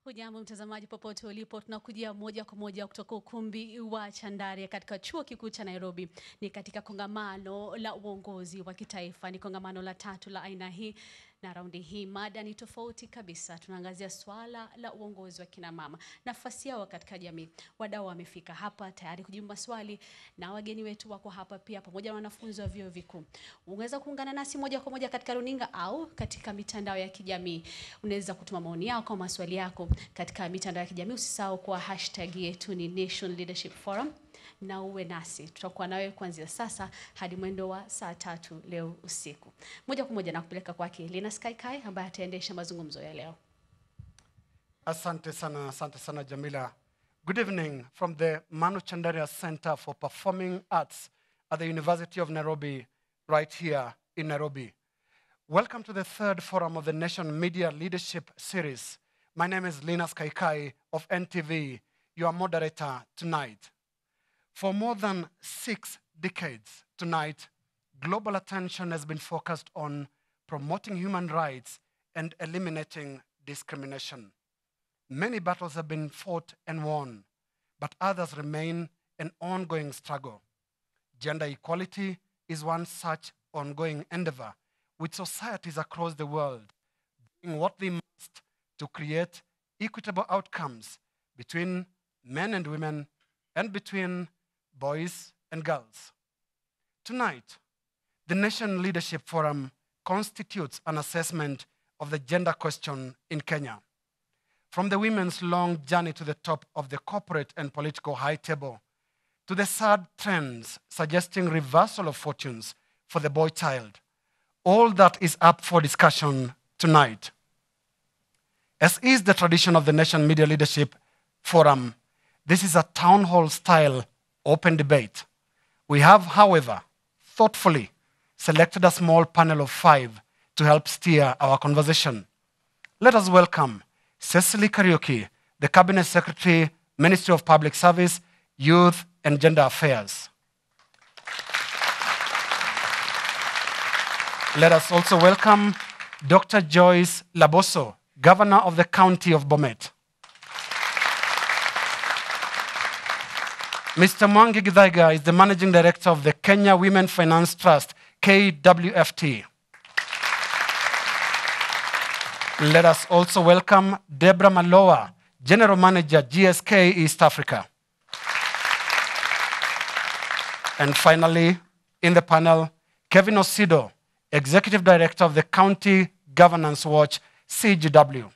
Hujambo mtazamaji popote ulipo, tunakujia moja kwa moja kutoka ukumbi wa Chandaria katika chuo kikuu cha Nairobi. Ni katika kongamano la uongozi wa kitaifa, ni kongamano la 3 la aina hii, na raundi hii mada ni tofauti kabisa. Tunaangazia swala la uongozi wa kina mama, nafasi yao katika jamii. Wadau wamefika hapa tayari kujibu maswali, na wageni wetu wako hapa pia pamoja na wanafunzi wa vyuo vikuu. Unaweza kuungana nasi moja kwa moja katika runinga au katika mitandao ya kijamii. Unaweza kutuma maoni yako, maswali yako katika mitandao ya kijamii. Usisahau kwa hashtag yetu ni Nation Leadership Forum, na uwe nasi. Tutakuwa nawe kuanzia sasa hadi mwendo wa saa 3 leo usiku. Moja kwa moja na kupeleka kwake Lina Sky ambaye ataendesha mazungumzo ya leo. Asante sana Jamila. Good evening from the Manu Chandaria Center for Performing Arts at the University of Nairobi, right here in Nairobi. Welcome to the 3rd forum of the Nation Media Leadership Series. My name is Lina Sky of NTV, your moderator tonight. For more than 6 decades tonight, global attention has been focused on promoting human rights and eliminating discrimination. Many battles have been fought and won, but others remain an ongoing struggle. Gender equality is one such ongoing endeavor, with societies across the world doing what they must to create equitable outcomes between men and women and between boys and girls. Tonight, the Nation Leadership Forum constitutes an assessment of the gender question in Kenya. From the women's long journey to the top of the corporate and political high table, to the sad trends suggesting reversal of fortunes for the boy child, all that is up for discussion tonight. As is the tradition of the Nation Media Leadership Forum, this is a town hall style open debate. We have, however, thoughtfully selected a small panel of 5 to help steer our conversation. Let us welcome Cecily Kariuki, the Cabinet Secretary, Ministry of Public Service, Youth and Gender Affairs. Let us also welcome Dr. Joyce Laboso, Governor of the County of Bomet. Mr. Mwangi Githaiga is the Managing Director of the Kenya Women Finance Trust, KWFT. Let us also welcome Deborah Maloa, General Manager, GSK East Africa. And finally, in the panel, Kevin Osido, Executive Director of the County Governance Watch, CGW.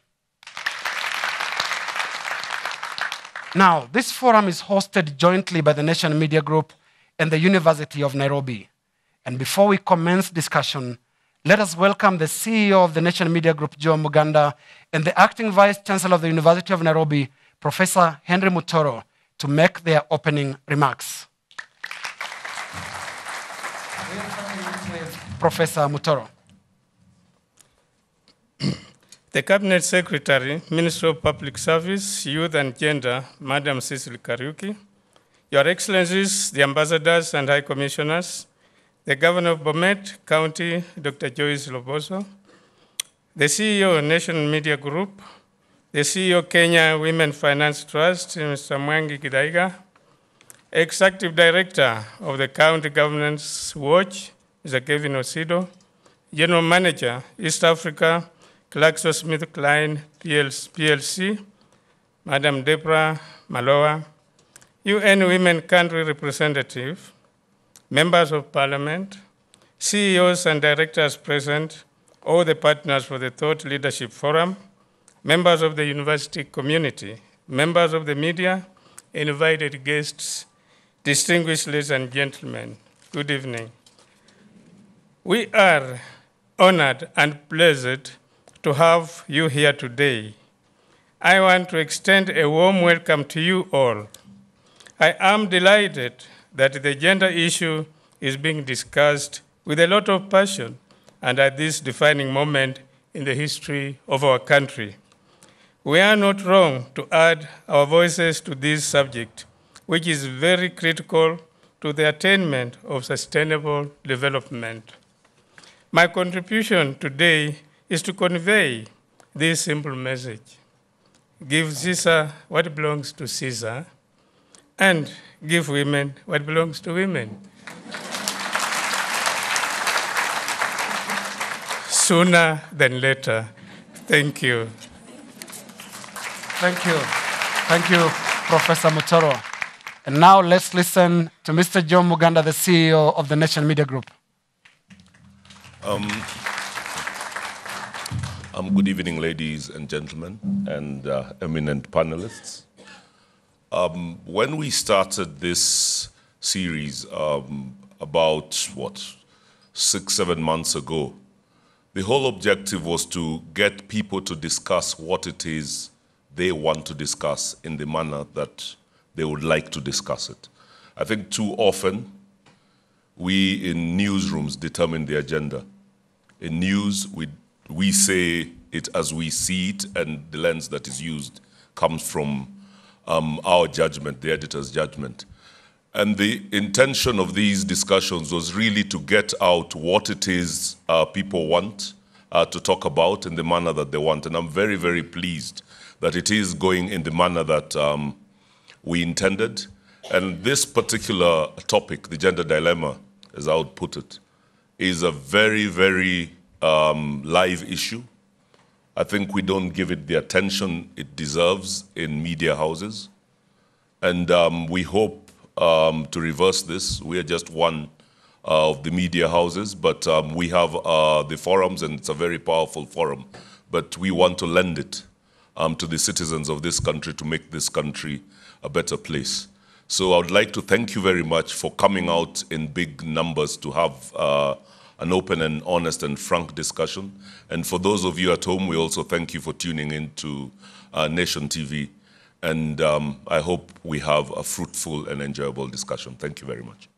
Now, this forum is hosted jointly by the Nation Media Group and the University of Nairobi. And before we commence discussion, let us welcome the CEO of the Nation Media Group, Joe Muganda, and the Acting Vice Chancellor of the University of Nairobi, Professor Henry Mutoro, to make their opening remarks. Professor Mutoro. The Cabinet Secretary, Minister of Public Service, Youth and Gender, Madam Cecily Kariuki, Your Excellencies, the Ambassadors and High Commissioners, the Governor of Bomet County, Dr. Joyce Laboso, the CEO of Nation Media Group, the CEO of Kenya Women Finance Trust, Mr. Mwangi Githaiga, Executive Director of the County Governance Watch, Mr. Kevin Osido, General Manager, East Africa, GlaxoSmithKline PLC, Madam Deborah Maloa, UN Women Country Representative, Members of Parliament, CEOs and directors present, all the partners for the Thought Leadership Forum, members of the university community, members of the media, invited guests, distinguished ladies and gentlemen, good evening. We are honored and pleased to have you here today. I want to extend a warm welcome to you all. I am delighted that the gender issue is being discussed with a lot of passion and at this defining moment in the history of our country. We are not wrong to add our voices to this subject, which is very critical to the attainment of sustainable development. My contribution today is to convey this simple message. give Caesar what belongs to Caesar, and give women what belongs to women. Sooner than later. Thank you. Thank you. Thank you, Professor Mutoro. And now let's listen to Mr. John Muganda, the CEO of the Nation Media Group. Good evening, ladies and gentlemen, and eminent panelists. When we started this series about, 6-7 months ago, the whole objective was to get people to discuss what it is they want to discuss in the manner that they would like to discuss it. I think too often, we in newsrooms determine the agenda. In news, we say it as we see it, and the lens that is used comes from our judgment, the editor's judgment. And the intention of these discussions was really to get out what it is people want to talk about in the manner that they want. And I'm very, very pleased that it is going in the manner that we intended. And this particular topic, the gender dilemma, as I would put it, is a very, very live issue. I think we don't give it the attention it deserves in media houses. And we hope to reverse this. We are just one of the media houses, but we have the forums, and it's a very powerful forum. But we want to lend it to the citizens of this country to make this country a better place. So I would like to thank you very much for coming out in big numbers to have an open and honest and frank discussion. And for those of you at home, we also thank you for tuning in to Nation TV. And I hope we have a fruitful and enjoyable discussion. Thank you very much.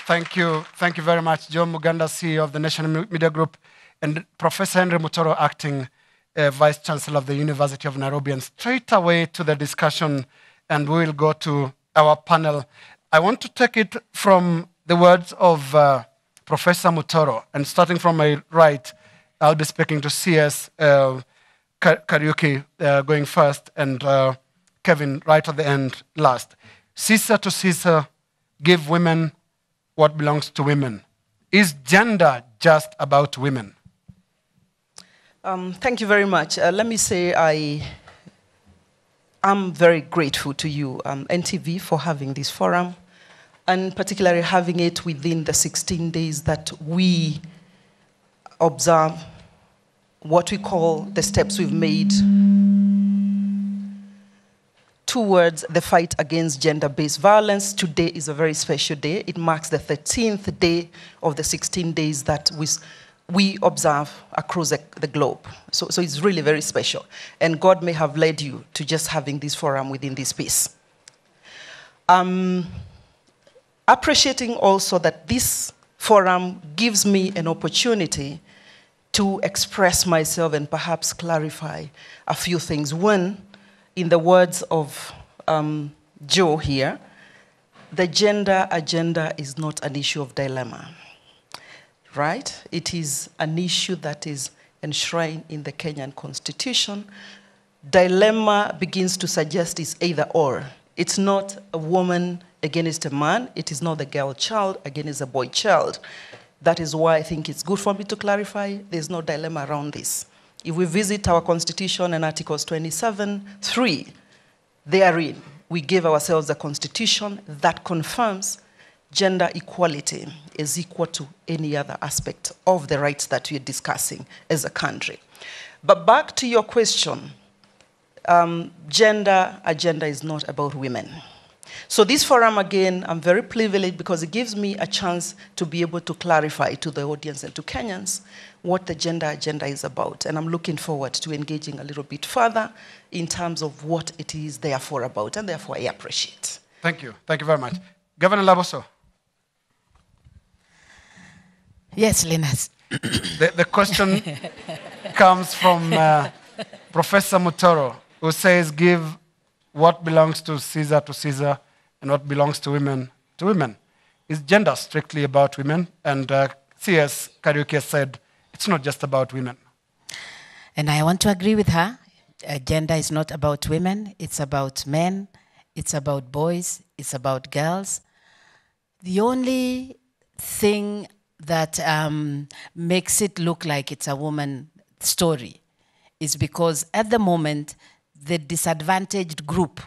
Thank you. Thank you very much, John Muganda, CEO of the Nation Media Group, and Professor Henry Mutoro, Acting Vice Chancellor of the University of Nairobi. And straight away to the discussion, and we will go to our panel. I want to take it from the words of Professor Mutoro, and starting from my right, I'll be speaking to CS Kariuki going first, and Kevin right at the end last. Caesar to Caesar, give women what belongs to women. Is gender just about women? Thank you very much. Let me say I'm very grateful to you, NTV, for having this forum, and particularly having it within the 16 days that we observe what we call the steps we've made towards the fight against gender-based violence. Today is a very special day. It marks the 13th day of the 16 days that we observe across the globe. So it's really very special. And God may have led you to just having this forum within this space. Appreciating also that this forum gives me an opportunity to express myself and perhaps clarify a few things. One, in the words of Joe here, the gender agenda is not an issue of dilemma, right? It is an issue that is enshrined in the Kenyan Constitution. Dilemma begins to suggest it's either or. It's not a woman against a man. It is not the girl child against a boy child. That is why I think it's good for me to clarify there's no dilemma around this. If we visit our Constitution and Articles 27(3), therein, we give ourselves a constitution that confirms gender equality is equal to any other aspect of the rights that we're discussing as a country. But back to your question, gender agenda is not about women. So this forum, again, I'm very privileged because it gives me a chance to be able to clarify to the audience and to Kenyans what the gender agenda is about. And I'm looking forward to engaging a little bit further in terms of what it is therefore about, and therefore I appreciate. Thank you. Thank you very much. Governor Laboso. Yes, Linus. The question comes from Professor Mutoro, who says, give what belongs to Caesar, and what belongs to women to women. Is gender strictly about women? And C.S. Kariuki said, it's not just about women. And I want to agree with her. Gender is not about women, it's about men, it's about boys, it's about girls. The only thing that makes it look like it's a woman story is because at the moment, the disadvantaged group,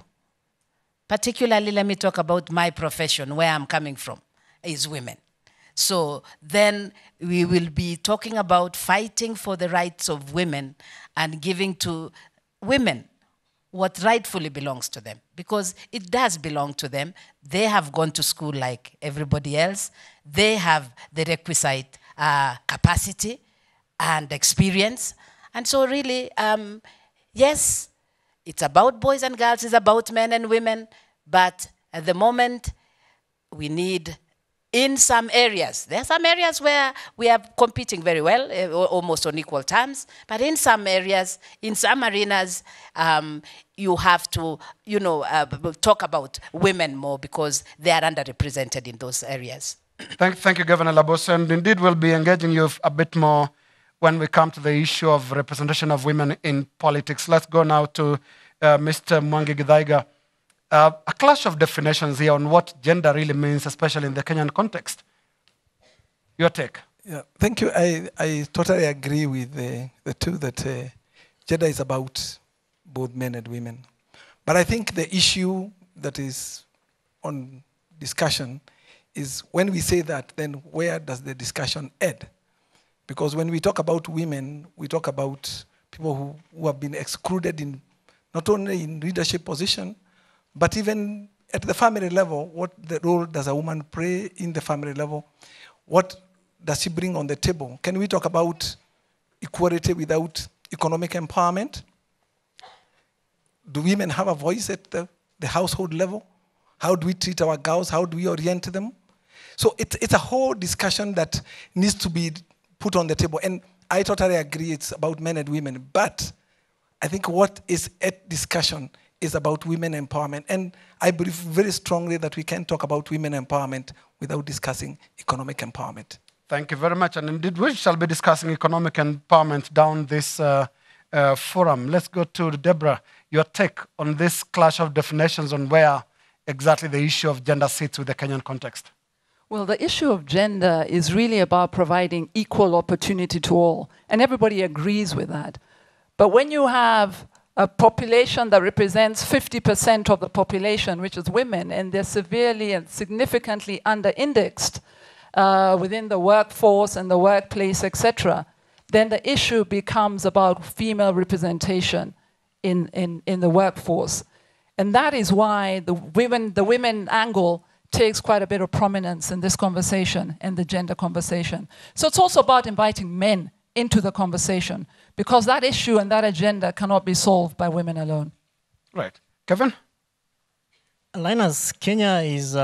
particularly let me talk about my profession, where I'm coming from, is women. So then we will be talking about fighting for the rights of women and giving to women what rightfully belongs to them, because it does belong to them. They have gone to school like everybody else. They have the requisite capacity and experience. And so really, yes, it's about boys and girls, it's about men and women, but at the moment, we need, in some areas, there are some areas where we are competing very well, almost on equal terms, but in some areas, in some arenas, you have to, talk about women more because they are underrepresented in those areas. Thank you, Governor Labos, and indeed we'll be engaging you a bit more when we come to the issue of representation of women in politics. Let's go now to Mr. Mwangi Githaiga. A clash of definitions here on what gender really means, especially in the Kenyan context. Your take. Yeah, thank you. I totally agree with the two that gender is about both men and women. But I think the issue that is on discussion is when we say that, then where does the discussion end? Because when we talk about women, we talk about people who have been excluded in not only in leadership position, but even at the family level. What the role does a woman play in the family level? What does she bring on the table? Can we talk about equality without economic empowerment? Do women have a voice at the household level? How do we treat our girls? How do we orient them? So it's a whole discussion that needs to be put on the table. And I totally agree it's about men and women. But I think what is at discussion is about women empowerment. And I believe very strongly that we can talk about women empowerment without discussing economic empowerment. Thank you very much. And indeed, we shall be discussing economic empowerment down this forum. Let's go to Deborah. Your take on this clash of definitions on where exactly the issue of gender sits with the Kenyan context. Well, the issue of gender is really about providing equal opportunity to all. And everybody agrees with that. But when you have a population that represents 50% of the population, which is women, and they're severely and significantly under-indexed within the workforce and the workplace, etc., then the issue becomes about female representation in the workforce. And that is why the women angle takes quite a bit of prominence in this conversation and the gender conversation. So it's also about inviting men into the conversation, because that issue and that agenda cannot be solved by women alone. Right. Kevin? Linus, Kenya is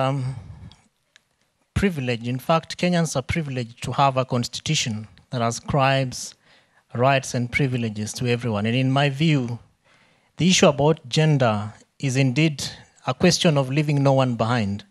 privileged. In fact, Kenyans are privileged to have a constitution that ascribes rights and privileges to everyone. And in my view, the issue about gender is indeed a question of leaving no one behind.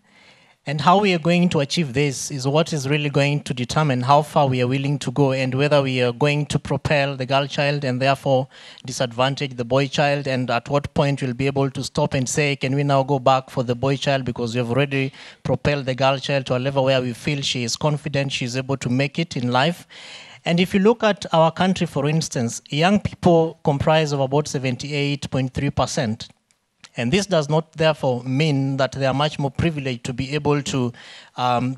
And how we are going to achieve this is what is really going to determine how far we are willing to go and whether we are going to propel the girl child and therefore disadvantage the boy child, and at what point we'll be able to stop and say, can we now go back for the boy child because we have already propelled the girl child to a level where we feel she is confident, she is able to make it in life. And if you look at our country, for instance, young people comprise of about 78.3%. And this does not, therefore, mean that they are much more privileged to be able to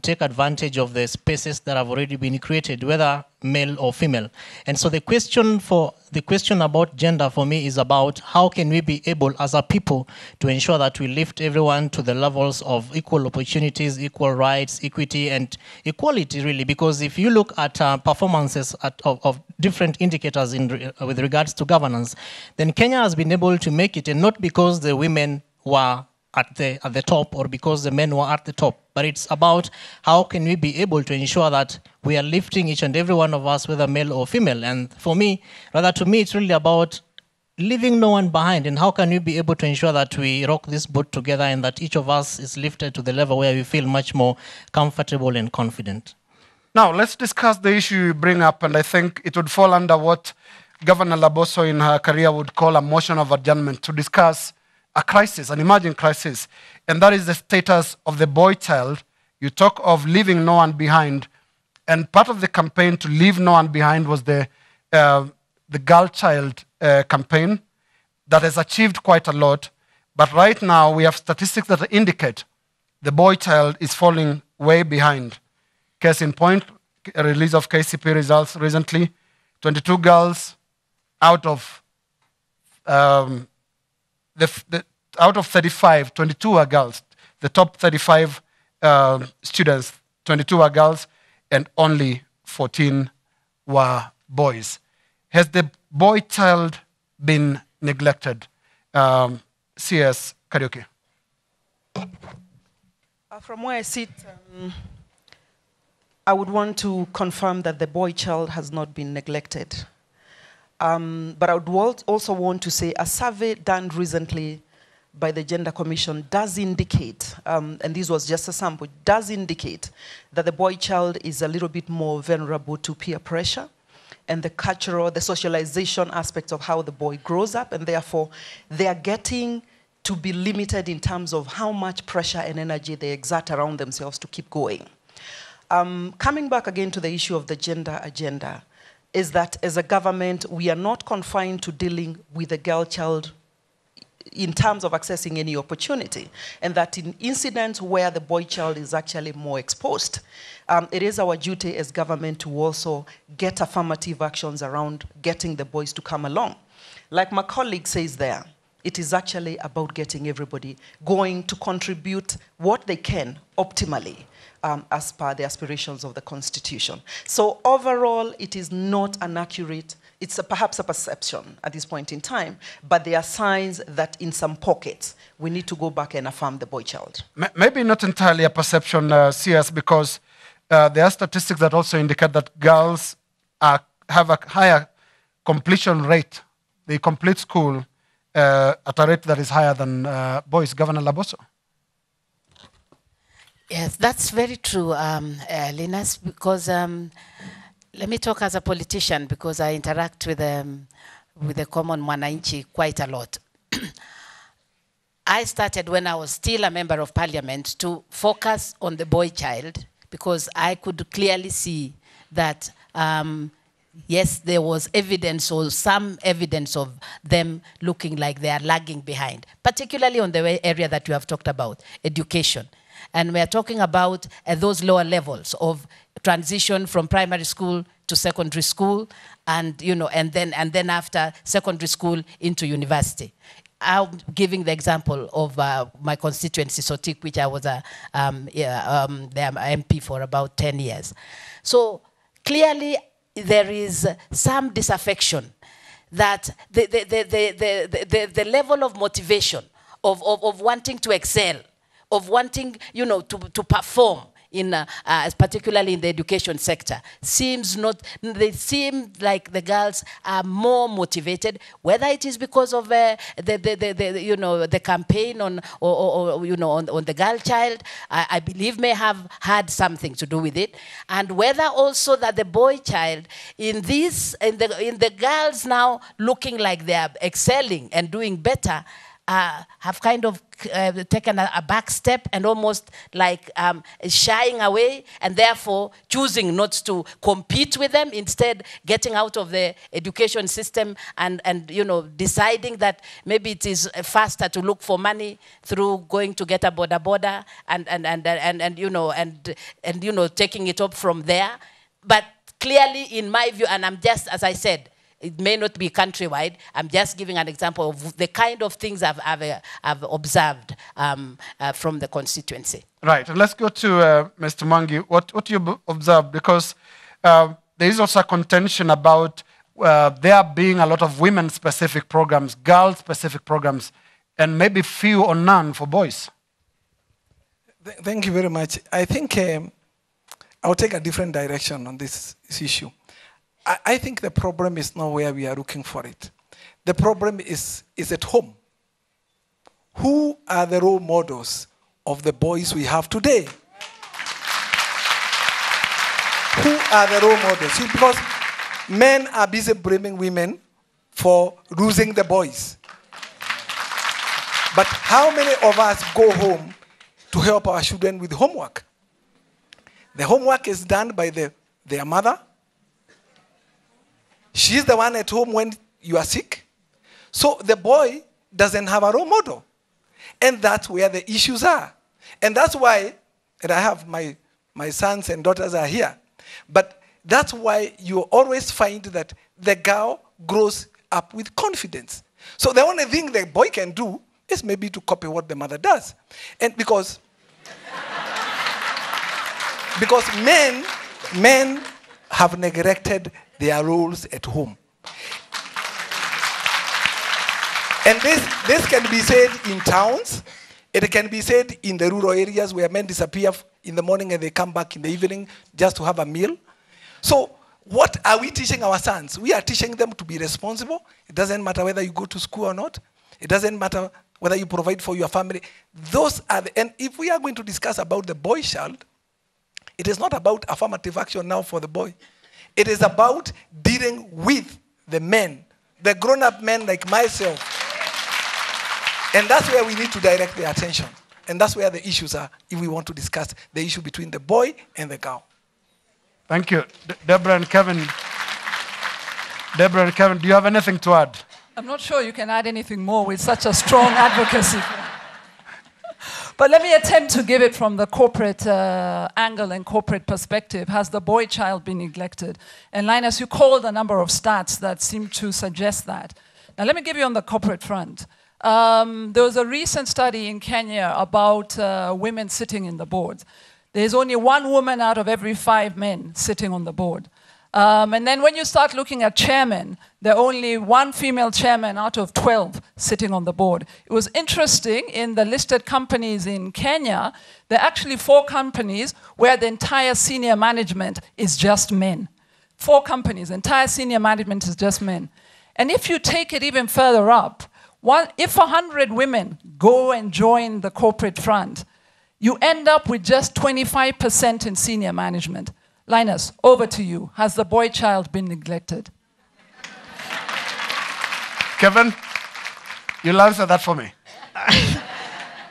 take advantage of the spaces that have already been created, whether male or female. And so the question about gender for me is about how can we be able as a people to ensure that we lift everyone to the levels of equal opportunities, equal rights, equity, and equality, really. Because if you look at performances of different indicators with regards to governance, then Kenya has been able to make it, and not because the women were at the top or because the men were at the top, but it's about how can we be able to ensure that we are lifting each and every one of us, whether male or female. And for me, it's really about leaving no one behind, and how can we be able to ensure that we rock this boat together and that each of us is lifted to the level where we feel much more comfortable and confident. Now, let's discuss the issue you bring up, and I think it would fall under what Governor Laboso in her career would call a motion of adjournment to discuss a crisis, an emerging crisis, and that is the status of the boy child. You talk of leaving no one behind, and part of the campaign to leave no one behind was the girl child campaign that has achieved quite a lot. But right now, we have statistics that indicate the boy child is falling way behind. Case in point, a release of KCP results recently, 22 girls out of out of 35, 22 are girls. The top 35 students, 22 are girls, and only 14 were boys. Has the boy child been neglected? CS Kariuki. From where I sit, I would want to confirm that the boy child has not been neglected. But I would also want to say a survey done recently by the Gender Commission does indicate, and this was just a sample, does indicate that the boy child is a little bit more vulnerable to peer pressure and the cultural, the socialization aspects of how the boy grows up, and therefore they are getting to be limited in terms of how much pressure and energy they exert around themselves to keep going. Coming back again to the issue of the gender agenda, is that as a government, we are not confined to dealing with the girl child in terms of accessing any opportunity, and that in incidents where the boy child is actually more exposed, it is our duty as government to also get affirmative actions around getting the boys to come along. Like my colleague says there, it is actually about getting everybody going to contribute what they can optimally as per the aspirations of the Constitution. So overall, it is not an accurate, it's perhaps a perception at this point in time, but there are signs that in some pockets, we need to go back and affirm the boy child. Maybe not entirely a perception, CS, because there are statistics that also indicate that girls have a higher completion rate. They complete school at a rate that is higher than boys. Governor Laboso. Yes, that's very true, Linus, because let me talk as a politician, because I interact with the common mwananchi quite a lot. I started when I was still a member of parliament to focus on the boy child, because I could clearly see that yes, there was evidence or some evidence of them looking like they are lagging behind, particularly on the area that you have talked about, education. And we are talking about those lower levels of transition from primary school to secondary school, and and then after secondary school into university. I'm giving the example of my constituency, Sotik, which I was the MP for about 10 years. So clearly, there is some disaffection that the level of motivation of wanting to excel, of wanting to perform in particularly in the education sector seems not. They seem like the girls are more motivated, whether it is because of the campaign on on the girl child. I believe may have had something to do with it, and whether also that the boy child in the girls now looking like they are excelling and doing better. Have kind of taken a back step and almost like shying away, and therefore choosing not to compete with them, instead getting out of the education system and deciding that maybe it is faster to look for money through going to get a border and taking it up from there. But clearly, in my view, and I'm just, as I said, it may not be countrywide. I'm just giving an example of the kind of things I've observed from the constituency. Right, and let's go to Mr. Mangi. What you observed, because there is also a contention about there being a lot of women-specific programs, girl-specific programs, and maybe few or none for boys. Thank you very much. I think I'll take a different direction on this issue. I think the problem is not where we are looking for it. The problem is at home. Who are the role models of the boys we have today? Who are the role models? See, because men are busy blaming women for losing the boys. But how many of us go home to help our children with homework? The homework is done by their mother. She's the one at home when you are sick. So the boy doesn't have a role model. And that's where the issues are. And that's why, and I have my sons and daughters are here, but that's why you always find that the girl grows up with confidence. So the only thing the boy can do is maybe to copy what the mother does. And because men have neglected their roles at home. And this can be said in towns. It can be said in the rural areas where men disappear in the morning and they come back in the evening just to have a meal. So what are we teaching our sons? We are teaching them to be responsible. It doesn't matter whether you go to school or not. It doesn't matter whether you provide for your family. Those are and if we are going to discuss about the boy child, it is not about affirmative action now for the boy. It is about dealing with the men, the grown-up men like myself. And that's where we need to direct the attention. And that's where the issues are if we want to discuss the issue between the boy and the girl. Thank you. Deborah and Kevin. Deborah and Kevin, do you have anything to add? I'm not sure you can add anything more with such a strong advocacy. But let me attempt to give it from the corporate angle and corporate perspective. Has the boy child been neglected? And Linus, you called a number of stats that seem to suggest that. Now let me give you on the corporate front. There was a recent study in Kenya about women sitting in the boards. There's only one woman out of every 5 men sitting on the board. And then when you start looking at chairmen, there are only 1 female chairman out of 12 sitting on the board. It was interesting, in the listed companies in Kenya, there are actually 4 companies where the entire senior management is just men. 4 companies, entire senior management is just men. And if you take it even further up, if 100 women go and join the corporate front, you end up with just 25% in senior management. Linus, over to you. Has the boy child been neglected? Kevin, you'll answer that for me.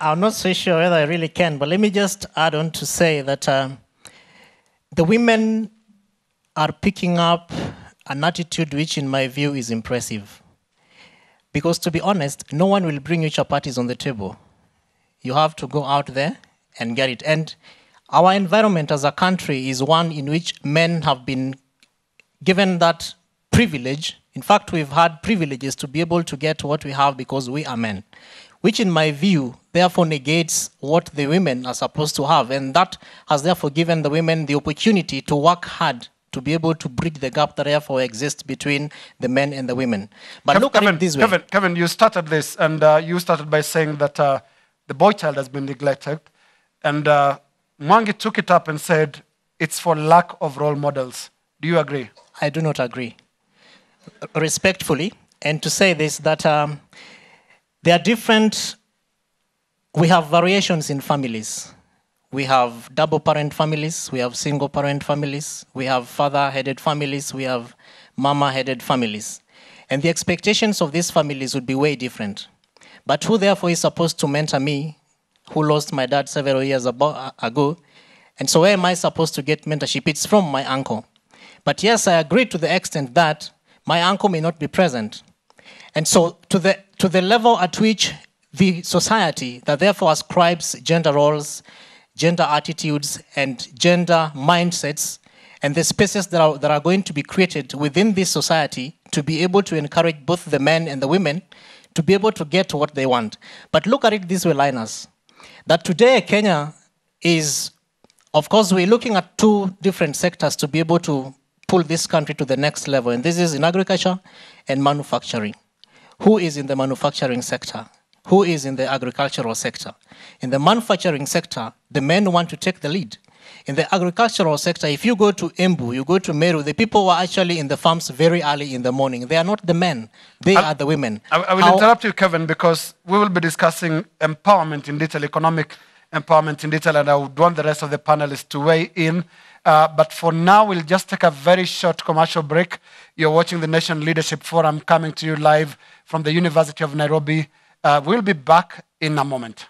I'm not so sure whether I really can, but let me just add on to say that the women are picking up an attitude which, in my view, is impressive. Because, to be honest, no one will bring you chapatis on the table. You have to go out there and get it. And our environment as a country is one in which men have been given that privilege. In fact, we've had privileges to be able to get what we have because we are men, which in my view, therefore negates what the women are supposed to have. And that has therefore given the women the opportunity to work hard to be able to bridge the gap that therefore exists between the men and the women. But look at it this way. Kevin, you started this, and you started by saying that the boy child has been neglected. And Mwangi took it up and said, it's for lack of role models. Do you agree? I do not agree. Respectfully, and to say this, that there are different, we have variations in families. We have double parent families, we have single parent families, we have father-headed families, we have mama-headed families. And the expectations of these families would be way different. But who therefore is supposed to mentor me, who lost my dad several years ago? And so where am I supposed to get mentorship? It's from my uncle. But yes, I agree to the extent that my uncle may not be present. And so to the level at which the society that therefore ascribes gender roles, gender attitudes, and gender mindsets, and the spaces that are going to be created within this society to be able to encourage both the men and the women to be able to get what they want. But look at it this way, Linus, that today Kenya is, of course, we're looking at 2 different sectors to be able to pull this country to the next level, and this is in agriculture and manufacturing. Who is in the manufacturing sector? Who is in the agricultural sector? In the manufacturing sector, the men want to take the lead. In the agricultural sector, if you go to Embu, you go to Meru, the people who are actually in the farms very early in the morning. They are not the men. They are the women. I will interrupt you, Kevin, because we will be discussing empowerment in detail, economic empowerment in detail, and I would want the rest of the panelists to weigh in But for now, we'll just take a very short commercial break. You're watching the Nation Leadership Forum coming to you live from the University of Nairobi. We'll be back in a moment.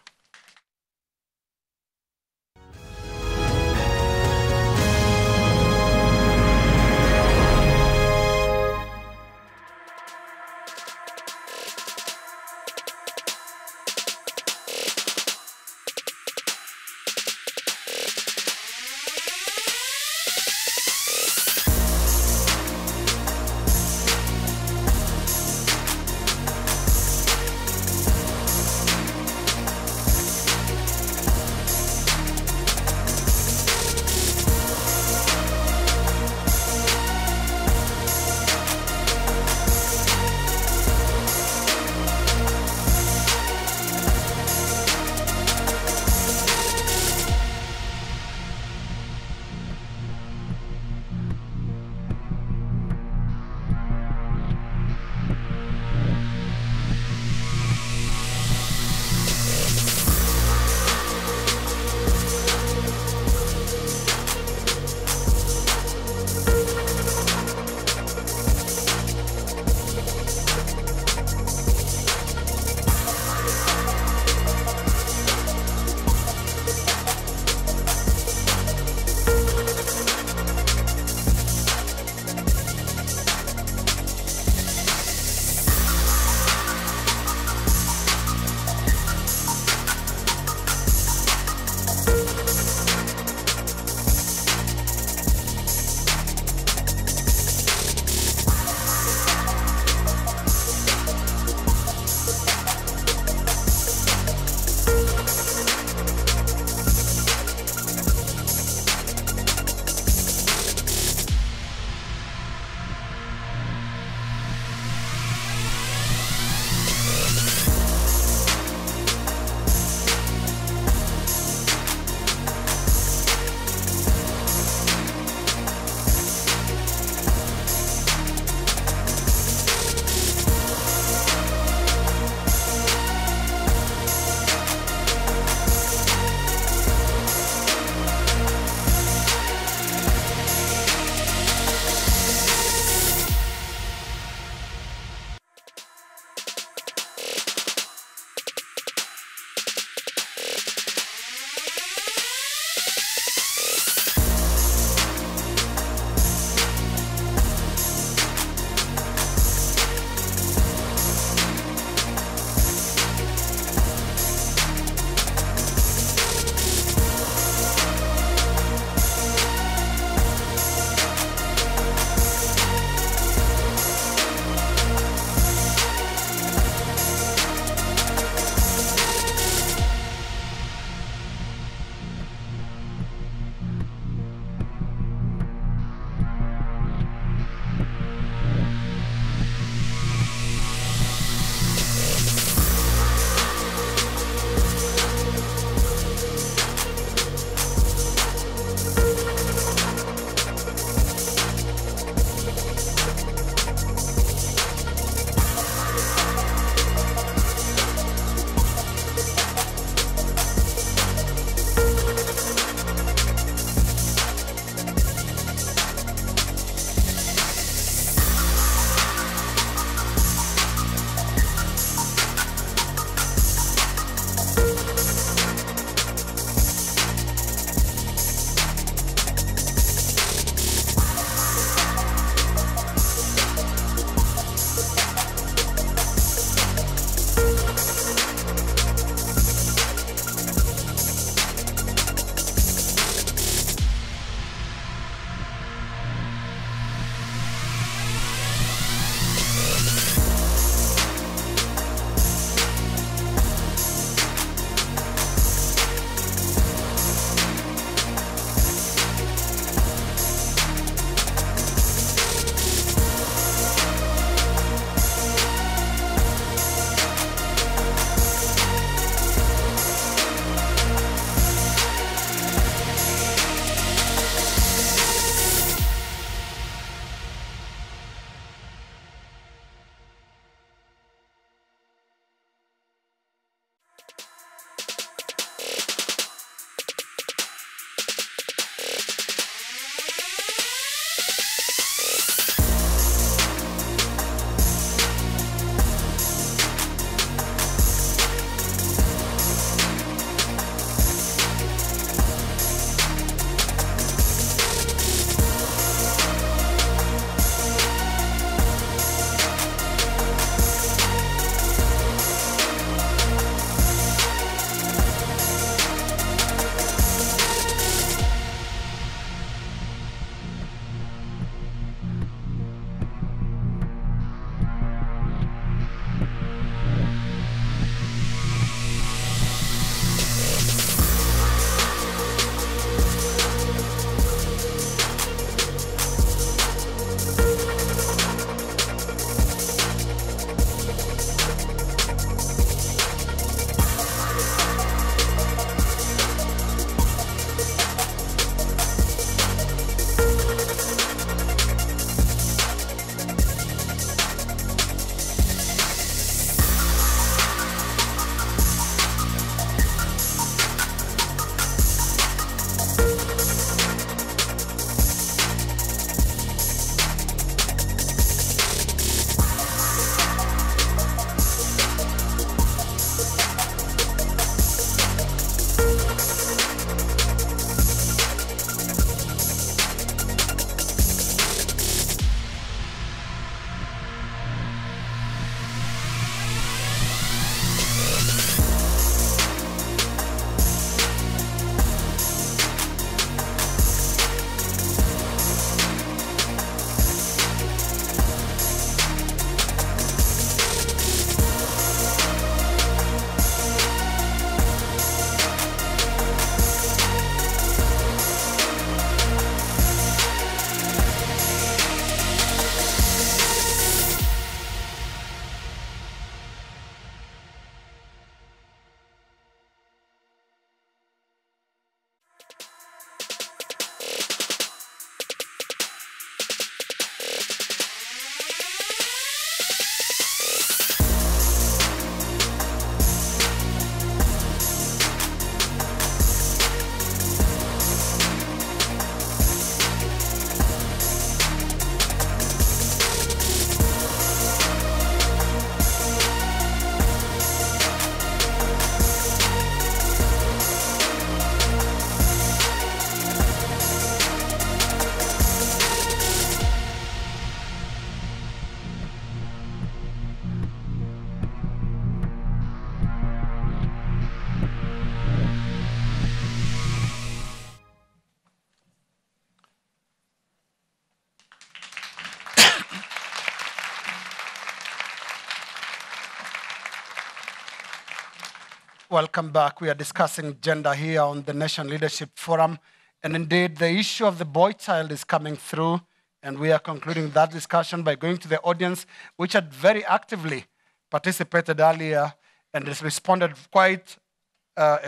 Welcome back. We are discussing gender here on the Nation Leadership Forum. And indeed, the issue of the boy child is coming through. And we are concluding that discussion by going to the audience, which had very actively participated earlier and has responded quite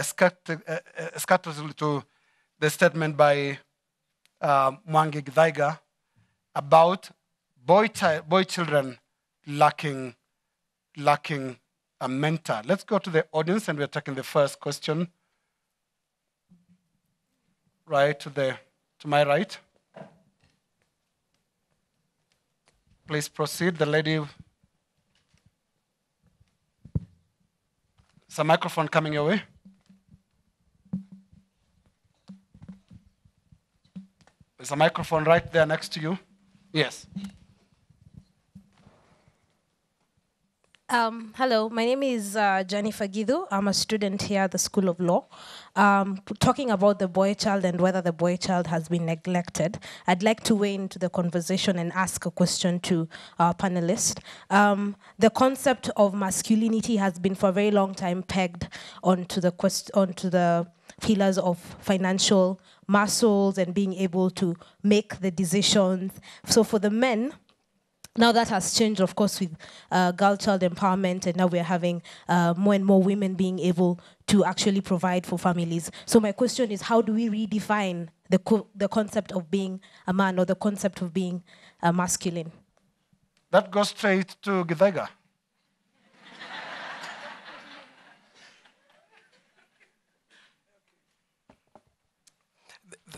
skeptically to the statement by Mwangi Githaiga about boy children lacking a mentor. Let's go to the audience, and we're taking the first question. Right to my right. Please proceed. The lady. There's a microphone coming your way. There's a microphone right there next to you. Yes. Hello, my name is Jennifer Gidhu. I'm a student here at the School of Law. Talking about the boy child and whether the boy child has been neglected, I'd like to weigh into the conversation and ask a question to our panelists. The concept of masculinity has been for a very long time pegged onto the pillars of financial muscles and being able to make the decisions. So for the men, now that has changed, of course, with girl child empowerment, and now we're having more and more women being able to actually provide for families. So my question is, how do we redefine the concept of being a man or the concept of being masculine? That goes straight to Githaiga.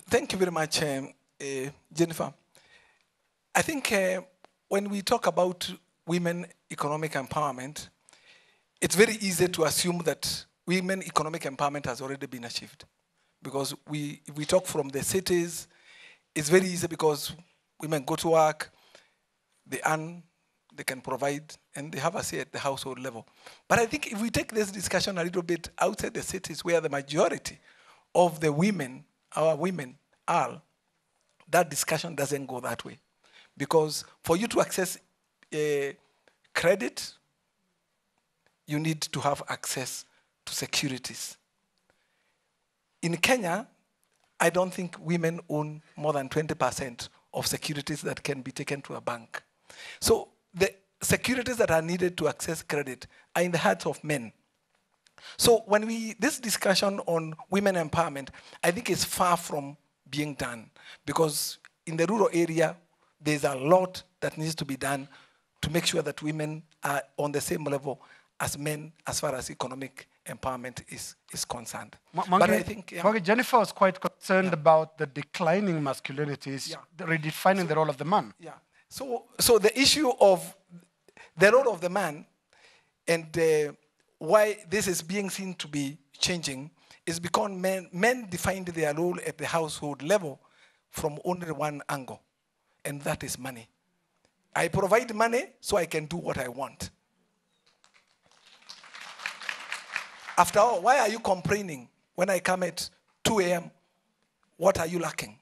Thank you very much, Jennifer. I think when we talk about women economic empowerment, it's very easy to assume that women economic empowerment has already been achieved. Because if we talk from the cities, it's very easy because women go to work, they earn, they can provide, and they have a say at the household level. But I think if we take this discussion a little bit outside the cities where the majority of the women, our women, are, that discussion doesn't go that way. Because for you to access credit, you need to have access to securities. In Kenya, I don't think women own more than 20% of securities that can be taken to a bank. So the securities that are needed to access credit are in the hands of men. So when this discussion on women empowerment, I think is far from being done, because in the rural area, there's a lot that needs to be done to make sure that women are on the same level as men as far as economic empowerment is concerned. But I think Jennifer was quite concerned about the declining masculinities, redefining the role of the man. Yeah. So the issue of the role of the man and why this is being seen to be changing is because men defined their role at the household level from only one angle, and that is money. I provide money so I can do what I want. After all, why are you complaining when I come at 2 a.m.? What are you lacking?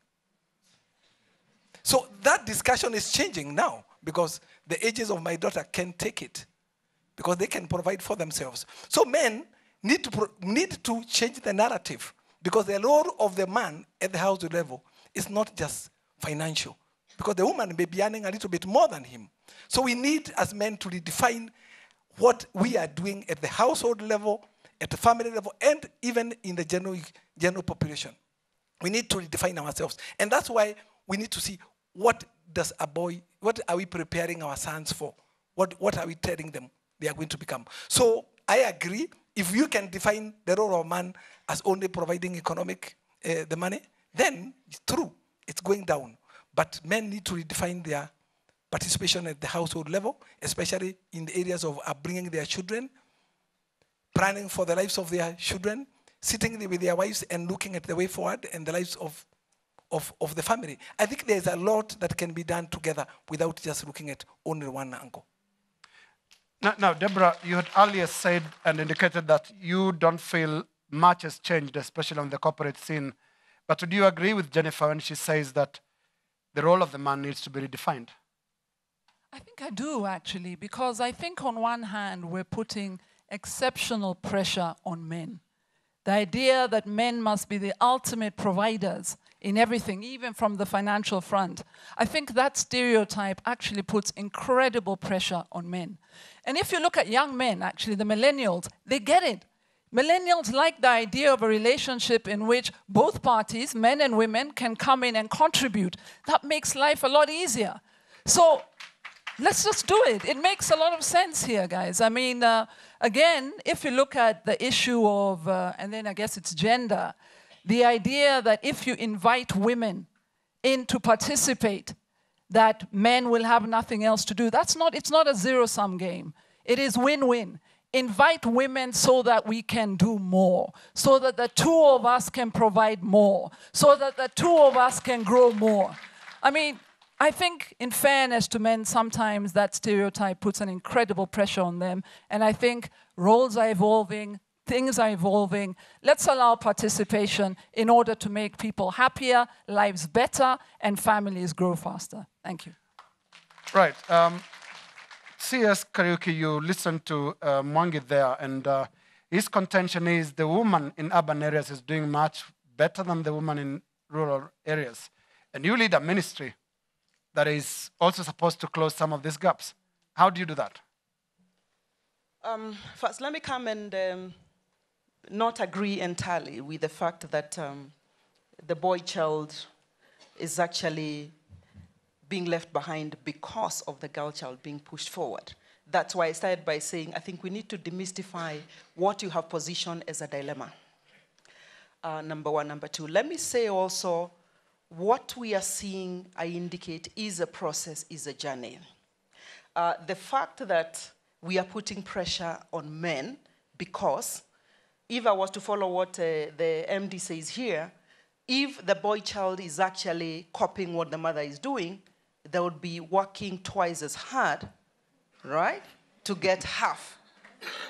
So that discussion is changing now because the ages of my daughter can take it because they can provide for themselves. So men need to change the narrative because the role of the man at the household level is not just financial, because the woman may be earning a little bit more than him. So we need as men to redefine what we are doing at the household level, at the family level, and even in the general population. We need to redefine ourselves. And that's why we need to see what are we preparing our sons for? What are we telling them they are going to become? So I agree, if you can define the role of man as only providing the money, then it's true, it's going down. But men need to redefine their participation at the household level, especially in the areas of upbringing their children, planning for the lives of their children, sitting with their wives and looking at the way forward and the lives of the family. I think there's a lot that can be done together without just looking at only one angle. Now, Deborah, you had earlier said and indicated that you don't feel much has changed, especially on the corporate scene. But do you agree with Jennifer when she says that the role of the man needs to be redefined? I think I do, actually, because I think on one hand, we're putting exceptional pressure on men. The idea that men must be the ultimate providers in everything, even from the financial front. I think that stereotype actually puts incredible pressure on men. And if you look at young men, actually, the millennials, they get it. Millennials like the idea of a relationship in which both parties, men and women, can come in and contribute. That makes life a lot easier. So let's just do it. It makes a lot of sense here, guys. I mean, again, if you look at the issue of, and then I guess it's gender, the idea that if you invite women in to participate, that men will have nothing else to do. It's not a zero-sum game. It is win-win. Invite women so that we can do more, so that the two of us can provide more, so that the two of us can grow more. I mean, I think in fairness to men, sometimes that stereotype puts an incredible pressure on them. And I think roles are evolving, things are evolving. Let's allow participation in order to make people happier, lives better, and families grow faster. Thank you. Right. C.S. Kariuki, you listened to Mwangi there, and his contention is the woman in urban areas is doing much better than the woman in rural areas. And you lead a ministry that is also supposed to close some of these gaps. How do you do that? First, let me come and not agree entirely with the fact that the boy child is actually being left behind because of the girl child being pushed forward. That's why I started by saying I think we need to demystify what you have positioned as a dilemma. Number one. Number two, let me say also what we are seeing, I indicate, is a process, is a journey. The fact that we are putting pressure on men because if I was to follow what the MD says here, if the boy child is actually copying what the mother is doing, they would be working twice as hard, right, to get half,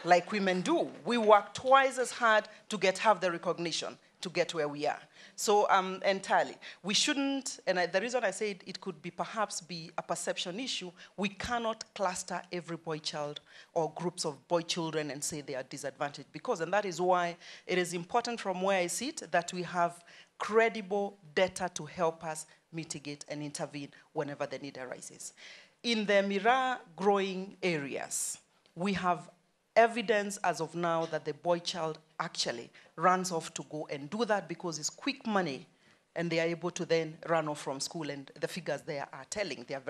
like women do. We work twice as hard to get half the recognition, to get where we are. So entirely, we shouldn't, and the reason I said it could be perhaps be a perception issue, we cannot cluster every boy child or groups of boy children and say they are disadvantaged because, and that is why it is important from where I sit that we have credible data to help us mitigate and intervene whenever the need arises. In the Mira growing areas, we have evidence as of now that the boy child actually runs off to go and do that because it's quick money and they are able to then run off from school, and the figures there are telling. They are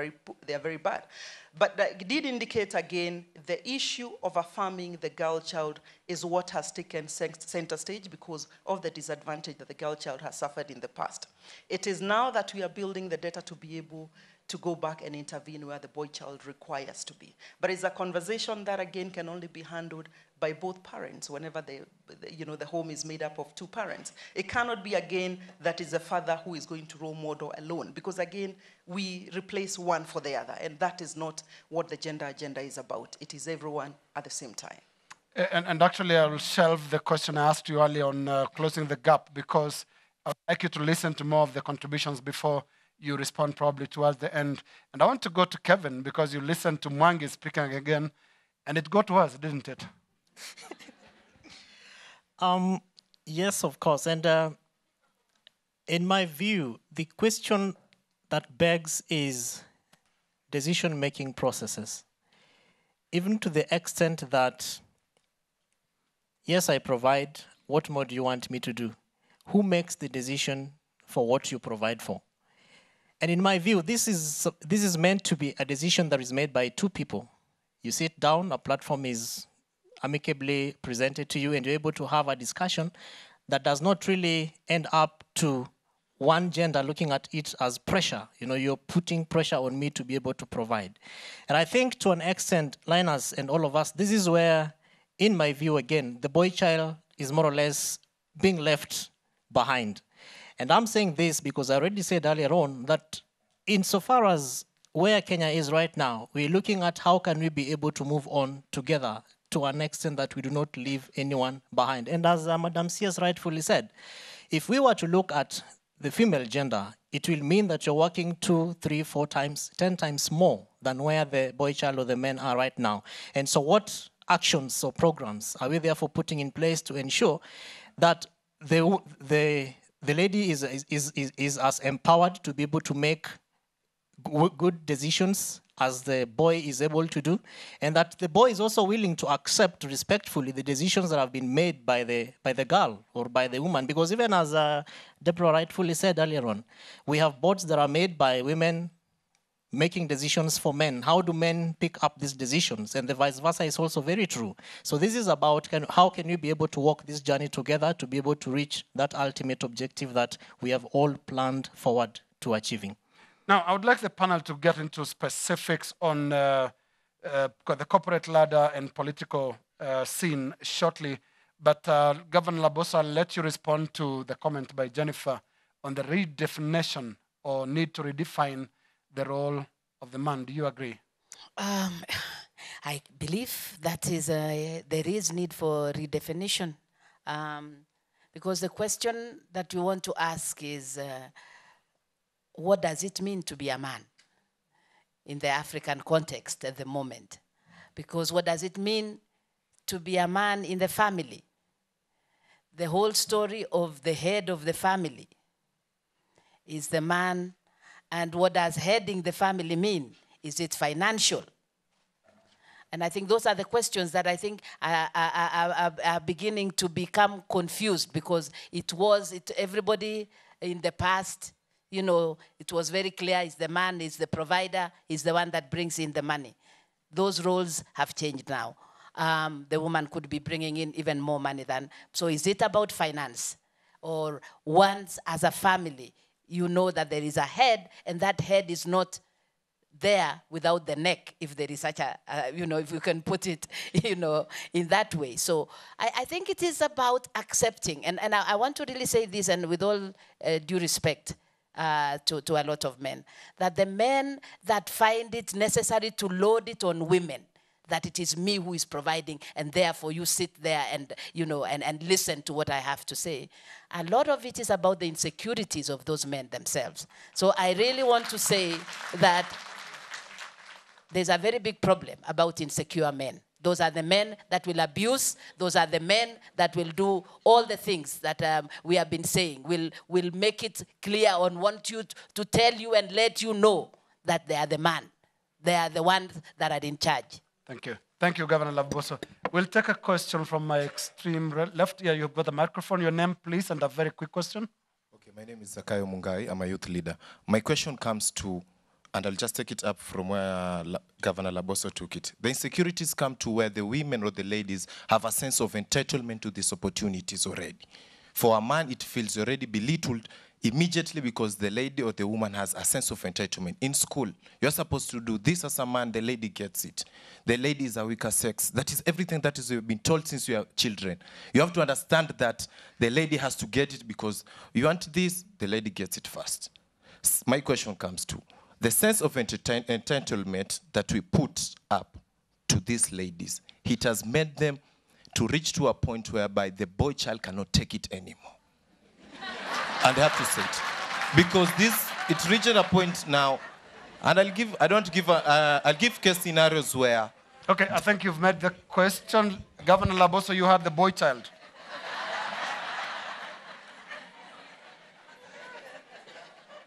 very bad. But that did indicate again the issue of affirming the girl child is what has taken center stage because of the disadvantage that the girl child has suffered in the past. It is now that we are building the data to be able to go back and intervene where the boy child requires to be. But it's a conversation that again can only be handled by both parents whenever the home is made up of two parents. It cannot be again that is a father who is going to role model alone because again we replace one for the other, and that is not what the gender agenda is about. It is everyone at the same time. And actually I will shelve the question I asked you earlier on closing the gap because I'd like you to listen to more of the contributions before you respond probably towards the end. And I want to go to Kevin because you listened to Mwangi speaking again, and it got worse, didn't it? Yes, of course. And in my view, the question that begs is decision-making processes. Even to the extent that, yes, I provide, what more do you want me to do? Who makes the decision for what you provide for? And in my view, this is meant to be a decision that is made by two people. You sit down, a platform is amicably presented to you, and you're able to have a discussion that does not really end up to one gender looking at it as pressure. You know, you're putting pressure on me to be able to provide. And I think to an extent, Linus and all of us, this is where, in my view again, the boy child is more or less being left behind. And I'm saying this because I already said earlier on that insofar as where Kenya is right now, we're looking at how can we be able to move on together to an extent that we do not leave anyone behind. And as Madam C.S. rightfully said, if we were to look at the female gender, it will mean that you're working 2, 3, 4 times, 10 times more than where the boy child or the men are right now. And so what actions or programs are we therefore putting in place to ensure that the lady is as empowered to be able to make good decisions as the boy is able to do, and that the boy is also willing to accept respectfully the decisions that have been made by the girl or by the woman? Because even as Deborah rightfully said earlier on, we have boards that are made by women making decisions for men. How do men pick up these decisions? And the vice versa is also very true. So this is about how can we be able to walk this journey together to be able to reach that ultimate objective that we have all planned forward to achieving. Now, I would like the panel to get into specifics on the corporate ladder and political scene shortly. But Governor Laboso, I'll let you respond to the comment by Jennifer on the redefinition or need to redefine the role of the man. Do you agree? I believe that is there is need for redefinition, because the question that we want to ask is, what does it mean to be a man in the African context at the moment? Because what does it mean to be a man in the family? The whole story of the head of the family is the man. And what does heading the family mean? Is it financial? And I think those are the questions that I think are beginning to become confused, because everybody in the past, you know, it was very clear, is the man, is the provider, is the one that brings in the money. Those roles have changed now. The woman could be bringing in even more money than, so is it about finance? Or once as a family, you know that there is a head, and that head is not there without the neck, if there is such a, you know, if you can put it, you know, in that way. So I think it is about accepting, and I want to really say this, and with all due respect to a lot of men, that the men that find it necessary to load it on women, that it is me who is providing, and therefore you sit there and, you know, and listen to what I have to say. A lot of it is about the insecurities of those men themselves. So I really want to say that there's a very big problem about insecure men. Those are the men that will abuse. Those are the men that will do all the things that we have been saying. Will make it clear and want you to tell you and let you know that they are the man. They are the ones that are in charge. Thank you. Thank you, Governor Laboso. We'll take a question from my extreme left. Here, you've got the microphone. Your name, please, and a very quick question. Okay, my name is Zakayo Mungai. I'm a youth leader. My question comes to, and I'll just take it up from where Governor Laboso took it. The insecurities come to where the women or the ladies have a sense of entitlement to these opportunities already. For a man, it feels already belittled immediately because the lady or the woman has a sense of entitlement. In school, you're supposed to do this as a man, the lady gets it. The lady is a weaker sex. That is everything that is you've been told since you are children. You have to understand that the lady has to get it because you want this, the lady gets it first. My question comes to the sense of entitlement that we put up to these ladies. It has made them to reach to a point whereby the boy child cannot take it anymore. And I have to say it. Because it reached a point now, and I'll give case scenarios where. Okay, I think you've made the question. Governor Laboso, you had the boy child.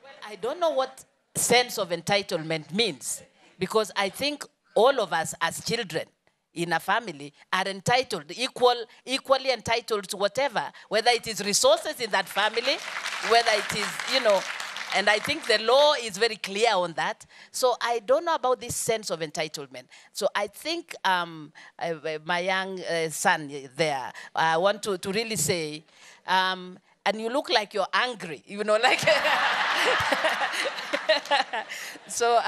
Well, I don't know what sense of entitlement means, because I think all of us as children in a family are entitled, equally entitled to whatever, whether it is resources in that family, whether it is, you know, and I think the law is very clear on that. So I don't know about this sense of entitlement. So I think my young son there, I want to really say, and you look like you're angry, you know, like. So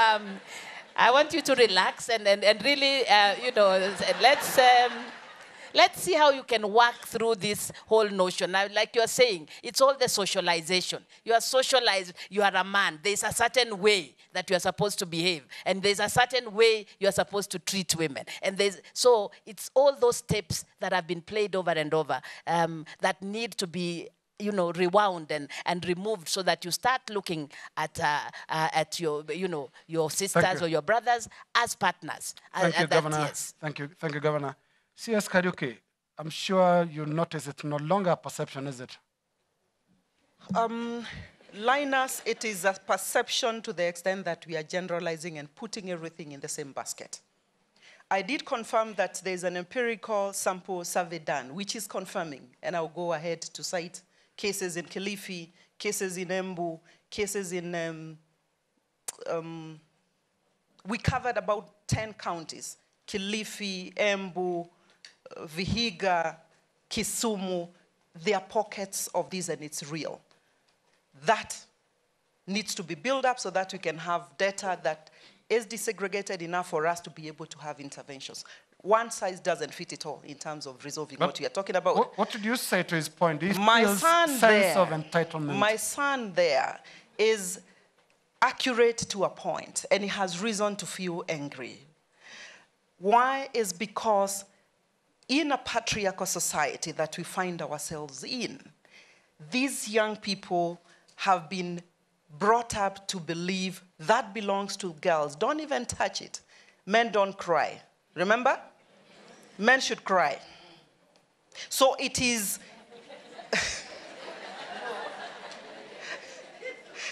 I want you to relax and really, you know, let's see how you can work through this whole notion. Now, like you're saying, it's all the socialization. You are socialized, you are a man. There's a certain way that you are supposed to behave. And there's a certain way you are supposed to treat women. And so it's all those steps that have been played over and over that need to be, you know, rewound and removed so that you start looking at your, you know, your sisters or your brothers as partners. Thank you, Governor. Thank you, Governor. CS Kariuki, I'm sure you notice it's no longer a perception, is it? Linus, it is a perception to the extent that we are generalizing and putting everything in the same basket. I did confirm that there's an empirical sample survey done, which is confirming, and I'll go ahead to cite cases in Kilifi, cases in Embu, cases in, we covered about 10 counties, Kilifi, Embu, Vihiga, Kisumu. There are pockets of this, and it's real. That needs to be built up so that we can have data that is desegregated enough for us to be able to have interventions. One size doesn't fit it all in terms of resolving what we are talking about. What did you say to his point? He My feels son sense there, of entitlement. my son there is accurate to a point, and he has reason to feel angry. Why? Is because in a patriarchal society that we find ourselves in, these young people have been brought up to believe that belongs to girls. Don't even touch it. Men don't cry. Remember? Men should cry. So it is...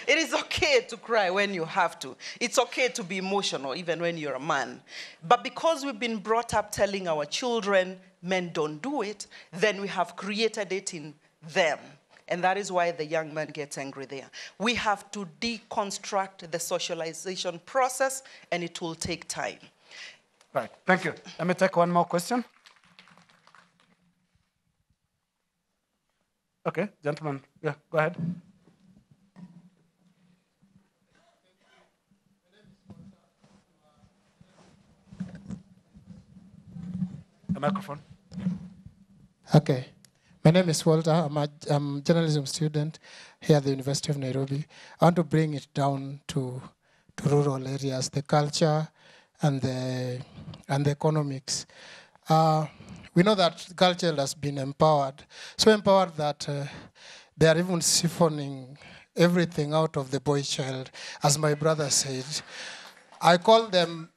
It is okay to cry when you have to. It's okay to be emotional even when you're a man. But because we've been brought up telling our children men don't do it, then we have created it in them. And that is why the young man gets angry there. We have to deconstruct the socialization process, and it will take time. Right, thank you. Let me take one more question. Okay, gentlemen, yeah, go ahead. The microphone. Okay. My name is Walter. I'm a journalism student here at the University of Nairobi. I want to bring it down to rural areas, the culture and the economics. We know that culture has been empowered, so empowered that they are even siphoning everything out of the boy child, as my brother said. I call them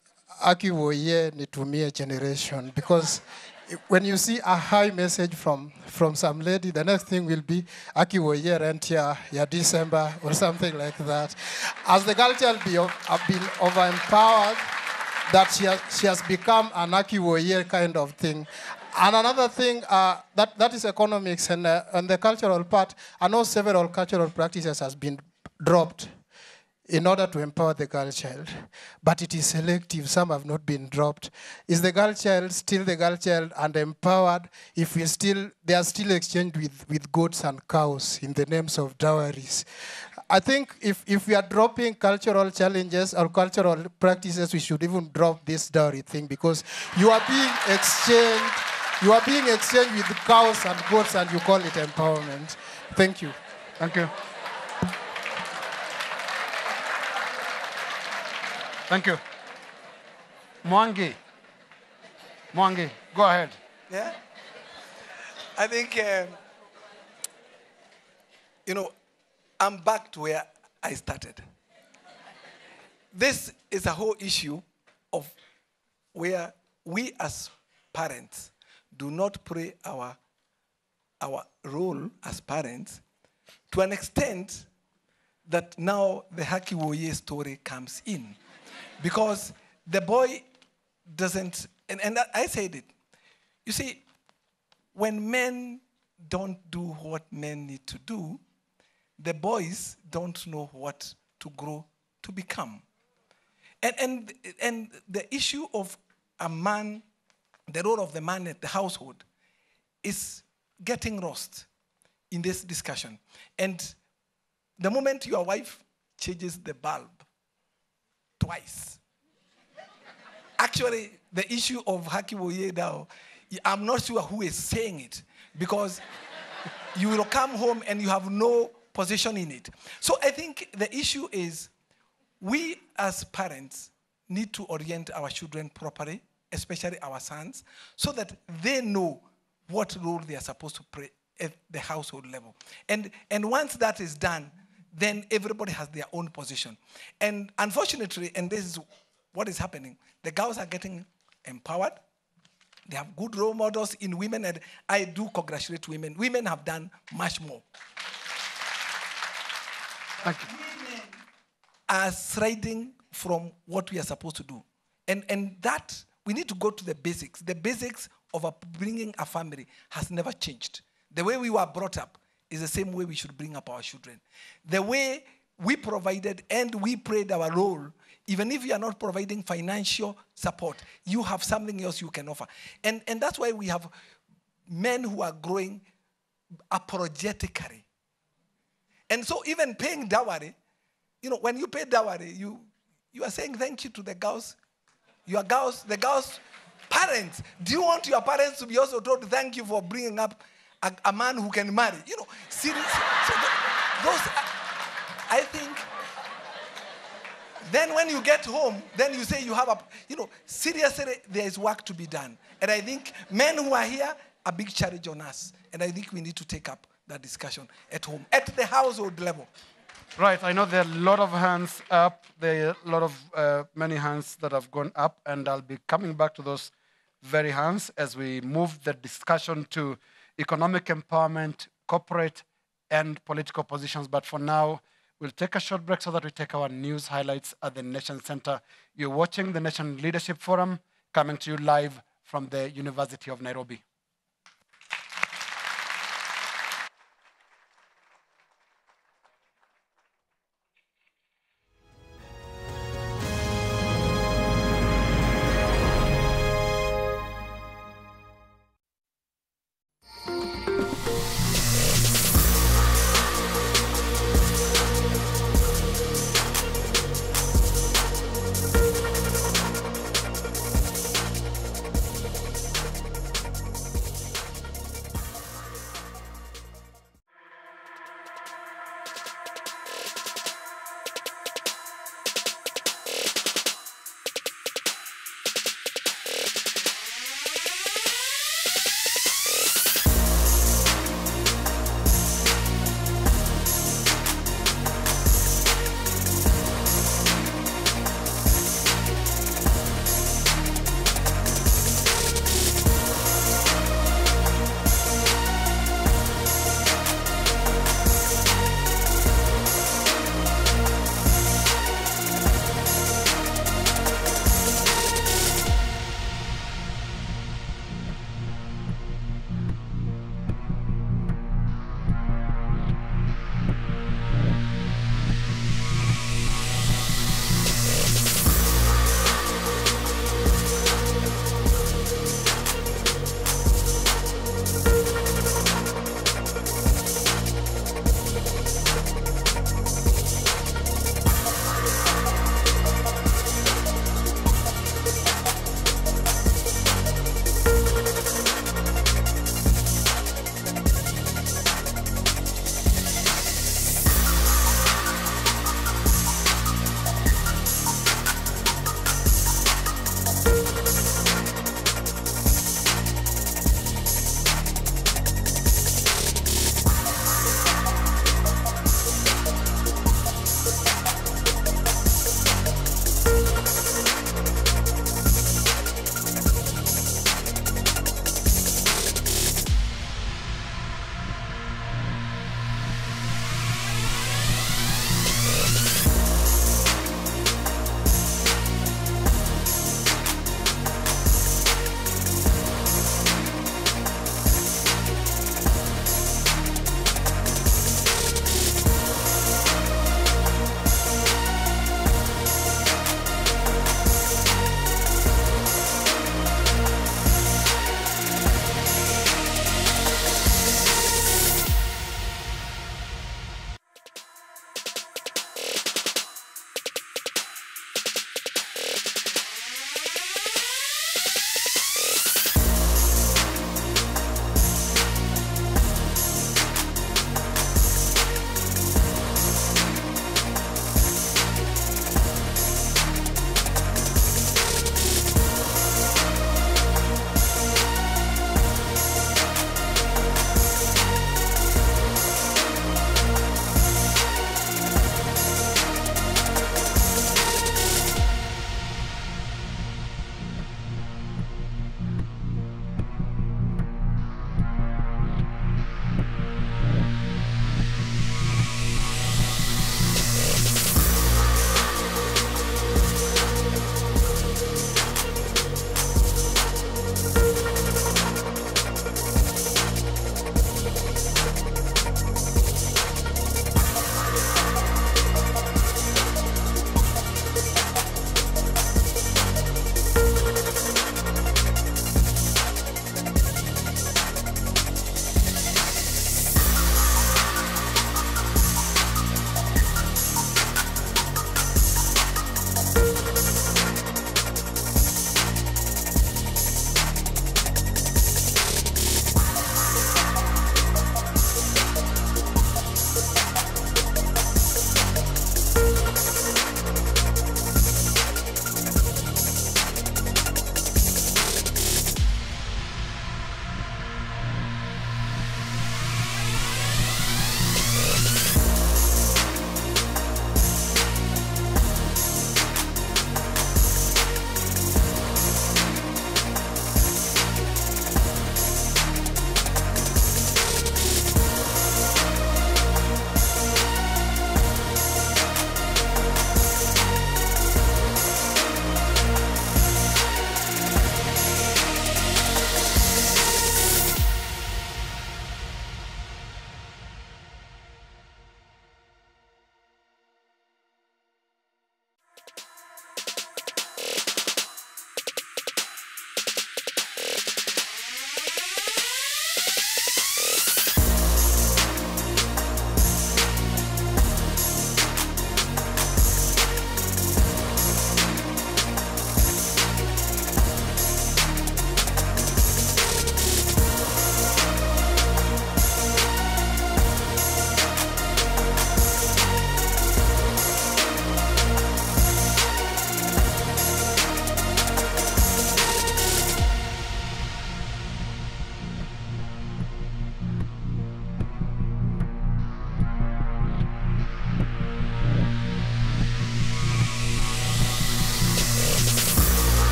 Akiwoye Nitumie generation, because when you see a high message from some lady, the next thing will be Akiwoye rent ya December or something like that. As the girl child have been over-empowered, that she has become an Akiwoye kind of thing. And another thing, that is economics and the cultural part. I know several cultural practices has been dropped in order to empower the girl child. But it is selective, some have not been dropped. Is the girl child still the girl child and empowered if they are still exchanged with goats and cows in the names of dowries? I think if we are dropping cultural challenges or cultural practices, we should even drop this dowry thing, because you are being exchanged with cows and goats and you call it empowerment. Thank you. Thank you. Thank you. Mwangi, go ahead. Yeah. I think, I'm back to where I started. This is a whole issue of where we as parents do not play our role as parents to an extent that now the Hakiwoye story comes in. Because the boy doesn't, and I said it. You see, when men don't do what men need to do, the boys don't know what to grow to become. And the issue of a man, the role of the man at the household, is getting lost in this discussion. And the moment your wife changes the bulb twice, actually, the issue of Hakiwoye now, I'm not sure who is saying it, because you will come home and you have no position in it. So I think the issue is we as parents need to orient our children properly, especially our sons, so that they know what role they are supposed to play at the household level. And once that is done, then everybody has their own position. And unfortunately, and this is what is happening, the girls are getting empowered, They have good role models in women, and I do congratulate women. Women have done much more. Thank you. Women are striding from what we are supposed to do. And that, we need to go to the basics. The basics of bringing a family has never changed. The way we were brought up is the same way we should bring up our children. The way we provided and we played our role, even if you are not providing financial support, you have something else you can offer. And that's why we have men who are growing apologetically. And so even paying dowry, you know, when you pay dowry, you are saying thank you to the girls, the girls' parents. Do you want your parents to be also told thank you for bringing up a man who can marry? You know, seriously. So those, I think, then when you get home, then you say you have a, you know, seriously, there is work to be done. And I think men who are here, a big challenge on us. And I think we need to take up that discussion at home, at the household level. Right, I know there are a lot of hands up. There are a lot of many hands that have gone up, and I'll be coming back to those very hands as we move the discussion to economic empowerment, corporate, and political positions. But for now, we'll take a short break so that we take our news highlights at the Nation Center. You're watching the Nation Leadership Forum, coming to you live from the University of Nairobi.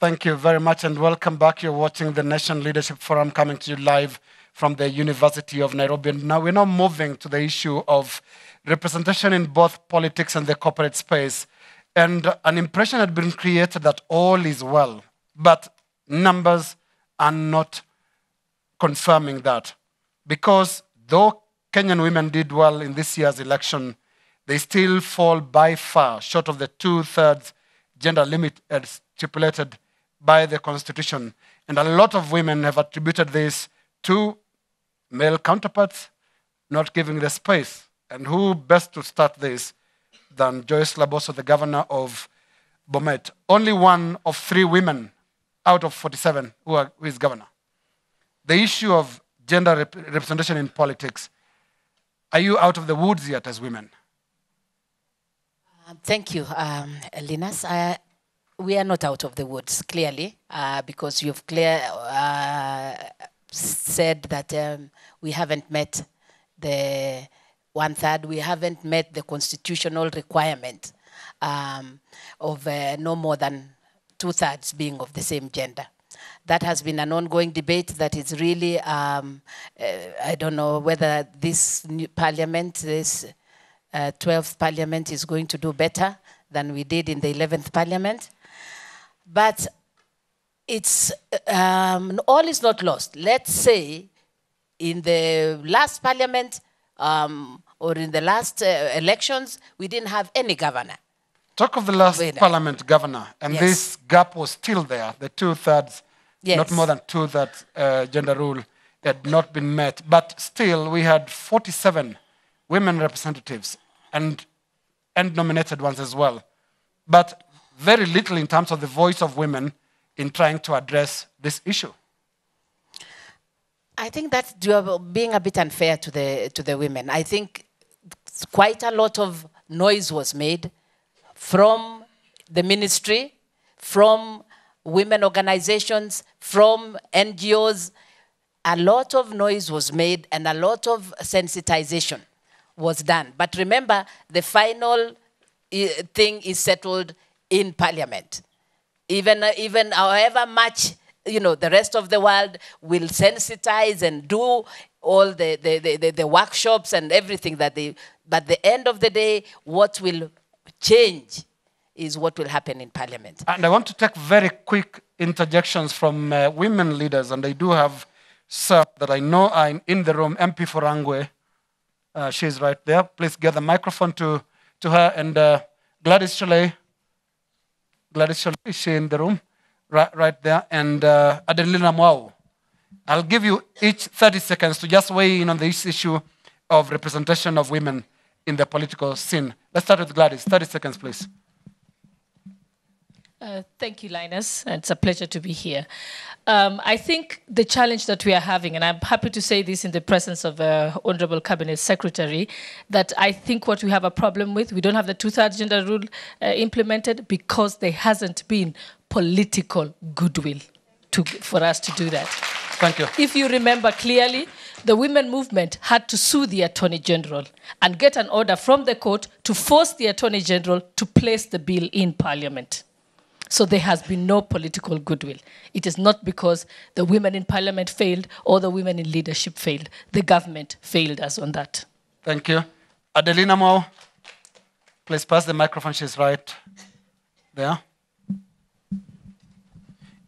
Thank you very much and welcome back. You're watching the Nation Leadership Forum coming to you live from the University of Nairobi. And now we're now moving to the issue of representation in both politics and the corporate space. And an impression had been created that all is well, but numbers are not confirming that. Because though Kenyan women did well in this year's election, they still fall by far short of the 2/3 gender limit as stipulated by the Constitution. And a lot of women have attributed this to male counterparts not giving the space. And who best to start this than Joyce Laboso, the governor of Bomet? Only one of 3 women out of 47 who is governor. The issue of gender representation in politics, are you out of the woods yet as women? Thank you, Linus. We are not out of the woods, clearly, because you've said that we haven't met the 1/3. We haven't met the constitutional requirement of no more than 2/3 being of the same gender. That has been an ongoing debate that is really, I don't know whether this new parliament, this 12th parliament is going to do better than we did in the 11th parliament. But it's, all is not lost. Let's say in the last parliament or in the last elections, we didn't have any governor. Talk of the last parliament governor, and Yes. this gap was still there, the 2/3, Yes. not more than 2/3 gender rule had not been met. But still, we had 47 women representatives and nominated ones as well. But very little in terms of the voice of women in trying to address this issue. I think that you're being a bit unfair to the women. I think quite a lot of noise was made from the ministry, from women organizations, from NGOs. A lot of noise was made and a lot of sensitization was done. But remember, the final thing is settled in parliament. Even however much, you know, the rest of the world will sensitize and do all the workshops and everything that they, but the end of the day, what will change is what will happen in parliament. And I want to take very quick interjections from women leaders, and I do have Sir that I know are in the room, MP for Angwe. She's right there. Please get the microphone to her. And Gladys Shole, is she in the room? Right there. And Adelina Mwau. I'll give you each 30 seconds to just weigh in on this issue of representation of women in the political scene. Let's start with Gladys. 30 seconds, please. Thank you, Linus. It's a pleasure to be here. I think the challenge that we are having, and I'm happy to say this in the presence of Honorable Cabinet Secretary, that I think what we have a problem with, we don't have the 2/3 gender rule implemented because there hasn't been political goodwill for us to do that. Thank you. If you remember clearly, the women movement had to sue the Attorney General and get an order from the court to force the Attorney General to place the bill in Parliament. So there has been no political goodwill. It is not because the women in parliament failed or the women in leadership failed. The government failed us on that. Thank you. Adelina Mo, please pass the microphone. She's right there.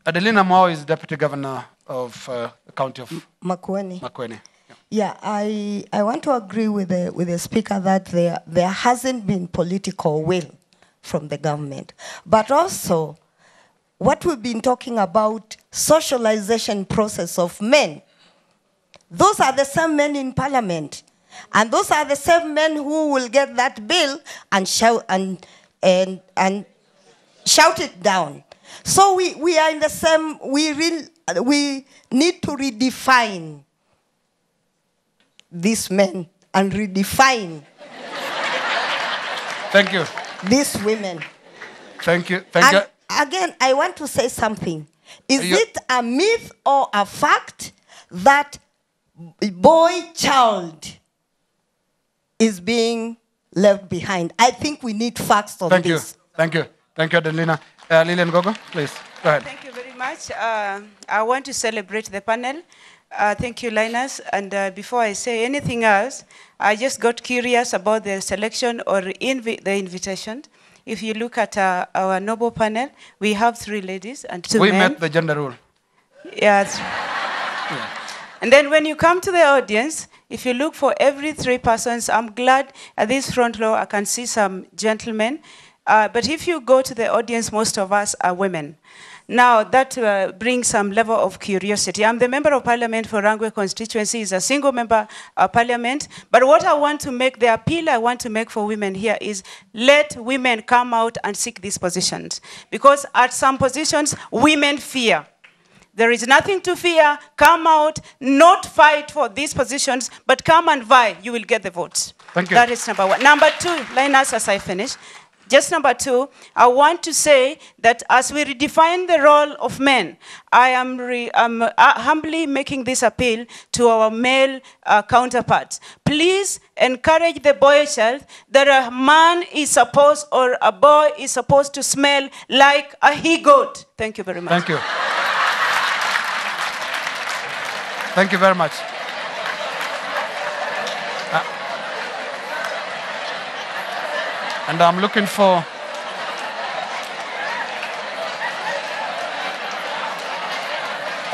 Adelina Mo is Deputy Governor of the County of Makueni. Makueni. Yeah, I want to agree with the speaker that there hasn't been political will from the government. But also, what we've been talking about, socialization process of men, those are the same men in parliament. And those are the same men who will get that bill and shout it down. So we are in the same, we need to redefine these men and redefine Thank you. These women. Thank you. Thank you. Again, I want to say something. Is it a myth or a fact that boy child is being left behind? I think we need facts on this. Thank you. Thank you. Thank you, Adelina. Lillian Gogo, please. Go ahead. Thank you very much. I want to celebrate the panel. Thank you, Linus. And before I say anything else, I just got curious about the selection or the invitation. If you look at our noble panel, we have 3 ladies and 2 men. We met the gender rule. Yes. Yeah. And then when you come to the audience, if you look for every 3 persons, I'm glad at this front row I can see some gentlemen. But if you go to the audience, most of us are women. Now, that brings some level of curiosity. I'm the member of parliament for Rangwe constituency. It's a single member of parliament. But what I want to make, the appeal I want to make for women here is let women come out and seek these positions. Because at some positions, women fear. There is nothing to fear. Come out, not fight for these positions, but come and vie. You will get the votes. Thank you. That is number 1. Number 2, Linus, as I finish. Just number 2, I want to say that as we redefine the role of men, I am humbly making this appeal to our male counterparts. Please encourage the boy child that a man is supposed, or a boy is supposed to smell like a he-goat. Thank you very much. Thank you. Thank you very much. And I'm looking for...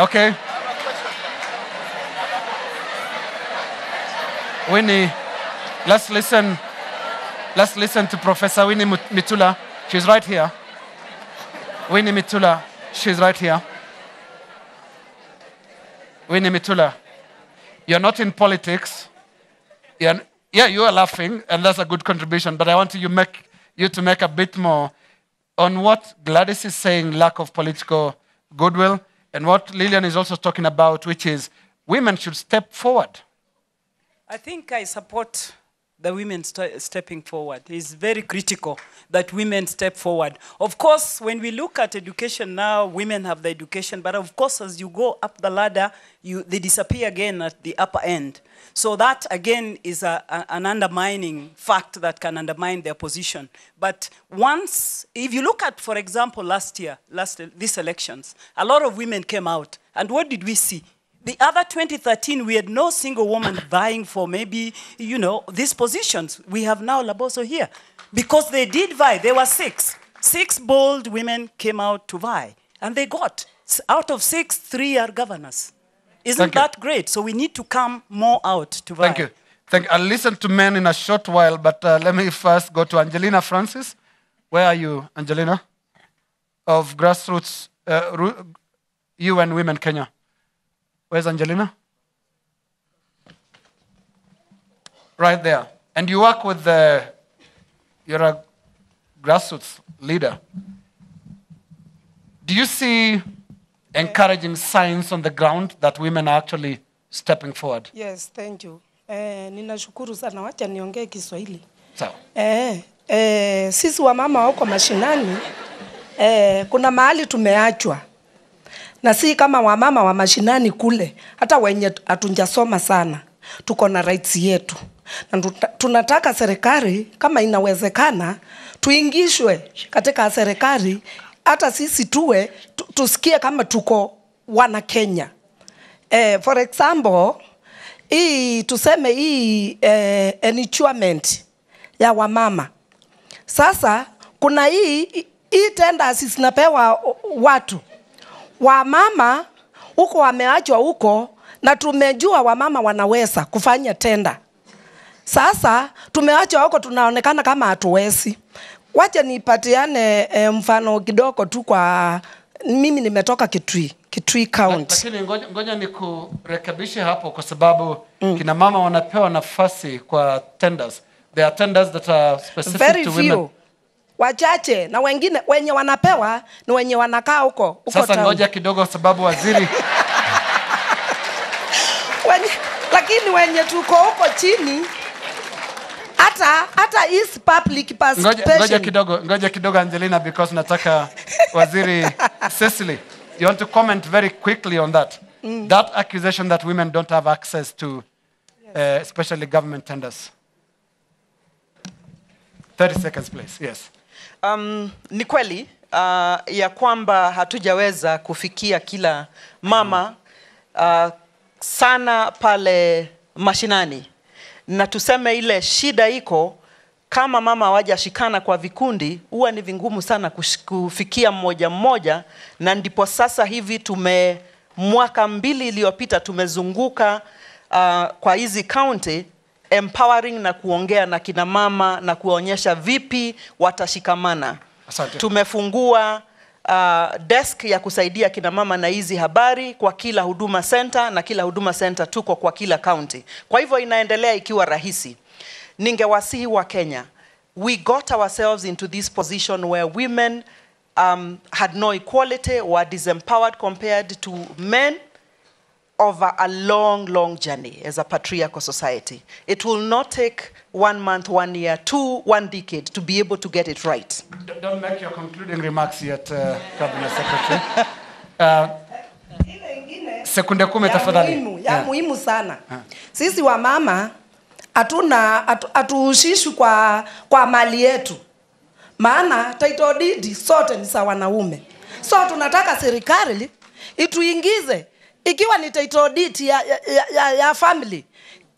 Okay. Winnie, let's listen to Professor Winnie Mitula. She's right here. Winnie Mitula, she's right here. Winnie Mitula, you're not in politics. Yeah, you are laughing, and that's a good contribution, but I want you to make a bit more on what Gladys is saying, lack of political goodwill, and what Lillian is also talking about, which is women should step forward. I think I support the women stepping forward. It's very critical that women step forward. Of course, when we look at education now, women have the education, but of course, as you go up the ladder, they disappear again at the upper end. So that, again, is an undermining fact that can undermine their position. But once, if you look at, for example, these elections, a lot of women came out. And what did we see? The other 2013, we had no single woman vying for maybe, these positions. We have now Laboso here. Because they did vie, there were 6. 6 bold women came out to vie. And they got, out of 6, 3 are governors. Isn't that great? So we need to come more out to vie. Thank you. I'll listen to men in a short while, but let me first go to Angelina Francis. Where are you, Angelina? Of Grassroots, UN Women Kenya. Where's Angelina? Right there. And you work with you're a grassroots leader. Do you see encouraging signs on the ground that women are actually stepping forward? Yes, thank you. Ninashukuru sana, wacha niongee Kiswahili. Sawa. Sisi wamama wako mashinani, kuna mahali tumeachwa. Na si kama wamama wa mashinani kule, hata wenye hatunjasoma sana, tuko na rights yetu. Na tunataka serikali, kama inawezekana, tuingishwe katika serikali, hata sisi tusikie kama tuko wana Kenya. For example, tuseme enrichment ya wamama. Sasa, kuna hii tenders zinapewa watu. Wamama huko wameachwa huko, na tumejua wamama wanaweza kufanya tenda. Sasa tumeachwa huko, tunaonekana kama hatuwezi. Wacha nipatiane mfano kidogo tu kwa mimi nimetoka Kitui County. Lakini ngoja nikurekebishe hapo kwa sababu kina mama wanapewa nafasi kwa tenders. There are tenders that are specific very to few. women. Wachache na wengine wenye wanapewa ni wenye wanakaa huko. Sasa ngoja kidogo sababu waziri lakini wenye tuko huko chini hata is public participation. Ngoja kidogo Angelina, because nataka waziri Cecily, you want to comment very quickly on that? That accusation that women don't have access to especially government tenders. 30 seconds please. Yes. Ni kweli ya kwamba hatujaweza kufikia kila mama sana pale mashinani. Na tuseme ile shida iko, kama mama hawajashikana kwa vikundi, huwa ni vingumu sana kufikia mmoja mmoja, na ndipo sasa hivi mwaka 2 iliyopita tumezunguka kwa hizi county empowering na kuongea na kina mama na kuonyesha vipi watashikamana. Asante. Tumefungua desk ya kusaidia kina mama na hizi habari kwa kila huduma center, na kila huduma center tuko kwa kila county. Kwa hivyo inaendelea ikiwa rahisi. Ningewasihi wa Kenya, we got ourselves into this position where women had no equality, were disempowered compared to men over a long, long journey as a patriarchal society. It will not take 1 month, 1 year, 1 decade to be able to get it right. Don't make your concluding remarks yet, Cabinet Secretary. Sekunde 10 tafadhali. Ya muhimu sana. Sisi wa mama hatuhusishwi kwa mali yetu. Maana title deed sote ni sawa wanaume. So tunataka serikali ituingize, ikiwa ni title deed ya family,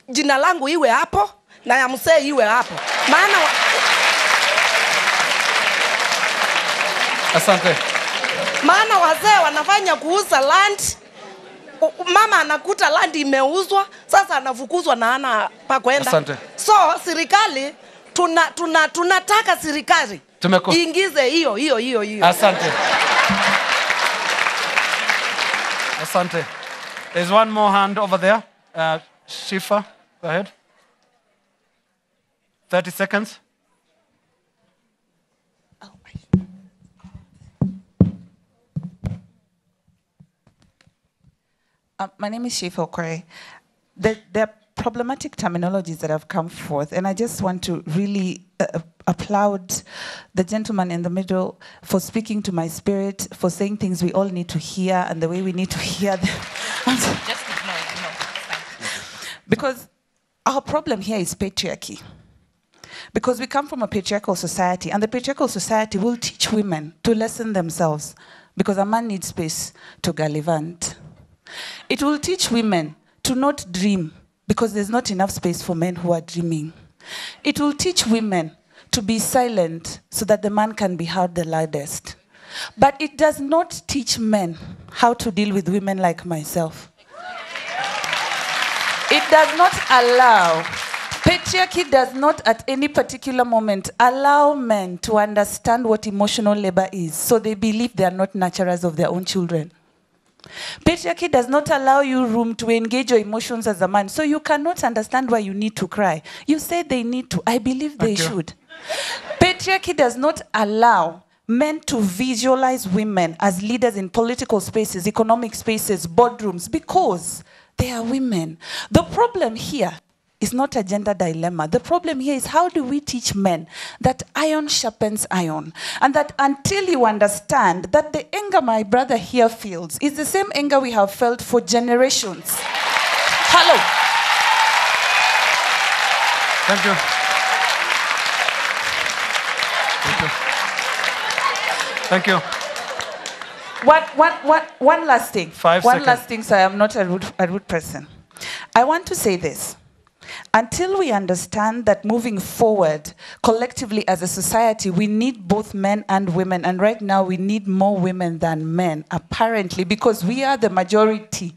jina langu iwe hapo na ya mzee iwe hapo. Maana Asante. Maana wazee wanafanya kuuza land, mama anakuta land imeuzwa, sasa anafukuzwa na hana pa kwenda. Asante. So serikali tunataka serikali iingize hiyo. Asante. Asante. There's one more hand over there. Shifa, go ahead. 30 seconds. My name is Shifa Okore. There are problematic terminologies that have come forth, and I just want to really applaud the gentleman in the middle for speaking to my spirit, for saying things we all need to hear and the way we need to hear them. Just ignore. Because our problem here is patriarchy. Because we come from a patriarchal society, and the patriarchal society will teach women to lessen themselves, because a man needs space to gallivant. It will teach women to not dream, because there's not enough space for men who are dreaming. It will teach women to be silent so that the man can be heard the loudest. But it does not teach men how to deal with women like myself. It does not allow, patriarchy does not at any particular moment allow men to understand what emotional labor is, so they believe they are not nurturers of their own children. Patriarchy does not allow you room to engage your emotions as a man, so you cannot understand why you need to cry. You say they need to. I believe they should. Patriarchy does not allow men to visualize women as leaders in political spaces, economic spaces, boardrooms, because they are women. The problem here is not a gender dilemma. The problem here is, how do we teach men that iron sharpens iron? And that until you understand that the anger my brother here feels is the same anger we have felt for generations. Hello. Thank you. Thank you. One last thing. 5 One seconds. last thing, so I am not a rude person. I want to say this. Until we understand that moving forward, collectively as a society, we need both men and women. And right now, we need more women than men, apparently, because we are the majority.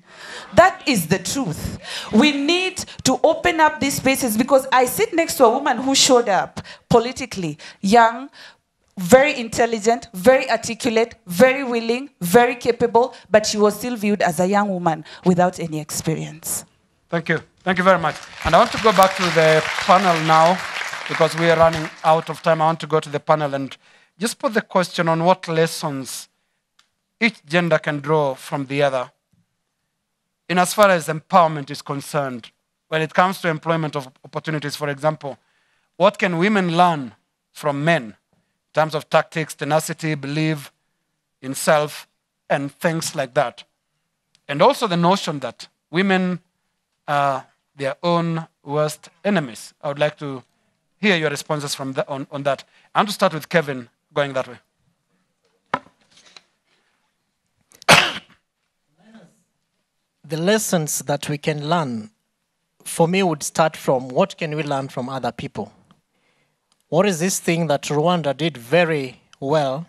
That is the truth. We need to open up these spaces, because I sit next to a woman who showed up politically, young, very intelligent, very articulate, very willing, very capable, but she was still viewed as a young woman without any experience. Thank you. Thank you very much. And I want to go back to the panel now, because we are running out of time. I want to go to the panel and just put the question on what lessons each gender can draw from the other in as far as empowerment is concerned. When it comes to employment of opportunities, for example, what can women learn from men in terms of tactics, tenacity, belief in self, and things like that? And also the notion that women are their own worst enemies. I would like to hear your responses from on that. I want to start with Kevin, going that way. the lessons that we can learn, for me, would start from what can we learn from other people? What is this thing that Rwanda did very well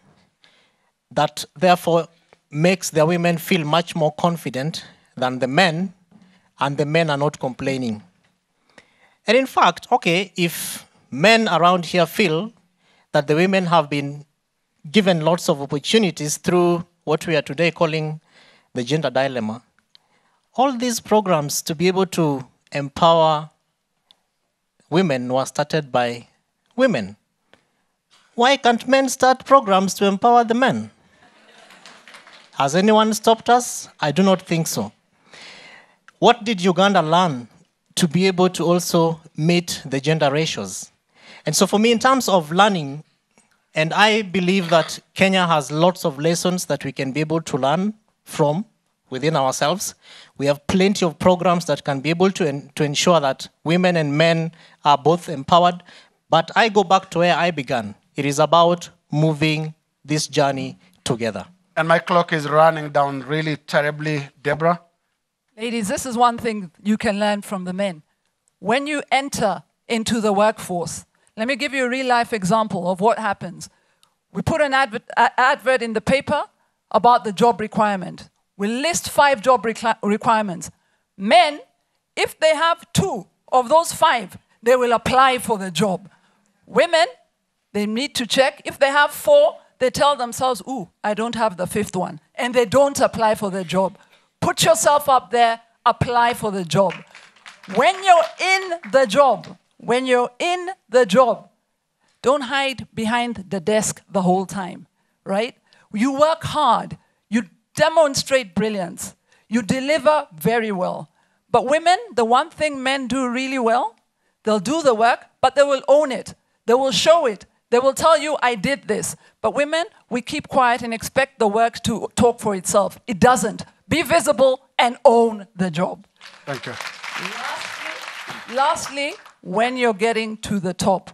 that therefore makes their women feel much more confident than the men, and the men are not complaining? And in fact, okay, if men around here feel that the women have been given lots of opportunities through what we are today calling the gender dilemma, all these programs to be able to empower women were started by women. Why can't men start programs to empower the men? Has anyone stopped us? I do not think so. What did Uganda learn to be able to also meet the gender ratios? And so for me, in terms of learning, and I believe that Kenya has lots of lessons that we can be able to learn from within ourselves. We have plenty of programs that can be able to ensure that women and men are both empowered. But I go back to where I began. It is about moving this journey together. And my clock is running down really terribly, Deborah. Ladies, this is one thing you can learn from the men. When you enter into the workforce, let me give you a real-life example of what happens. We put an advert in the paper about the job requirement. We list 5 job requirements. Men, if they have 2 of those 5, they will apply for the job. Women, they need to check. If they have 4, they tell themselves, ooh, I don't have the 5th one. And they don't apply for the job. Put yourself up there, apply for the job. When you're in the job, don't hide behind the desk the whole time, right? You work hard. You demonstrate brilliance. You deliver very well. But women, the one thing men do really well, they'll do the work, but they will own it. They will show it. They will tell you, I did this. But women, we keep quiet and expect the work to talk for itself. It doesn't. Be visible and own the job. Thank you. Lastly, when you're getting to the top,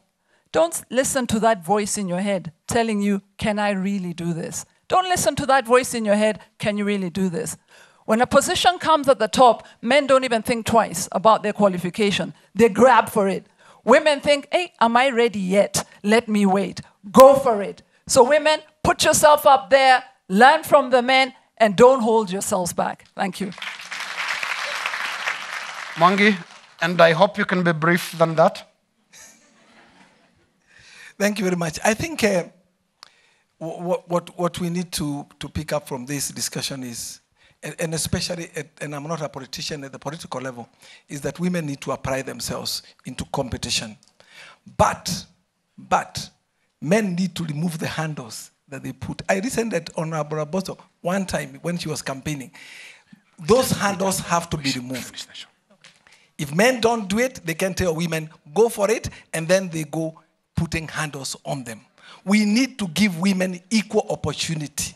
don't listen to that voice in your head telling you, can I really do this? Don't listen to that voice in your head, can you really do this? When a position comes at the top, men don't even think twice about their qualification. They grab for it. Women think, hey, am I ready yet? Let me wait. Go for it. So women, put yourself up there, learn from the men, and don't hold yourselves back. Thank you. Mwangi, and I hope you can be brief than that. Thank you very much. I think what we need to pick up from this discussion is, and especially, and I'm not a politician at the political level, is that women need to apply themselves into competition. But men need to remove the handles that they put. I listened at Honorable Raboso one time when she was campaigning. Those handles have to be removed. If men don't do it, they can tell women, go for it, and then they go putting handles on them. We need to give women equal opportunity.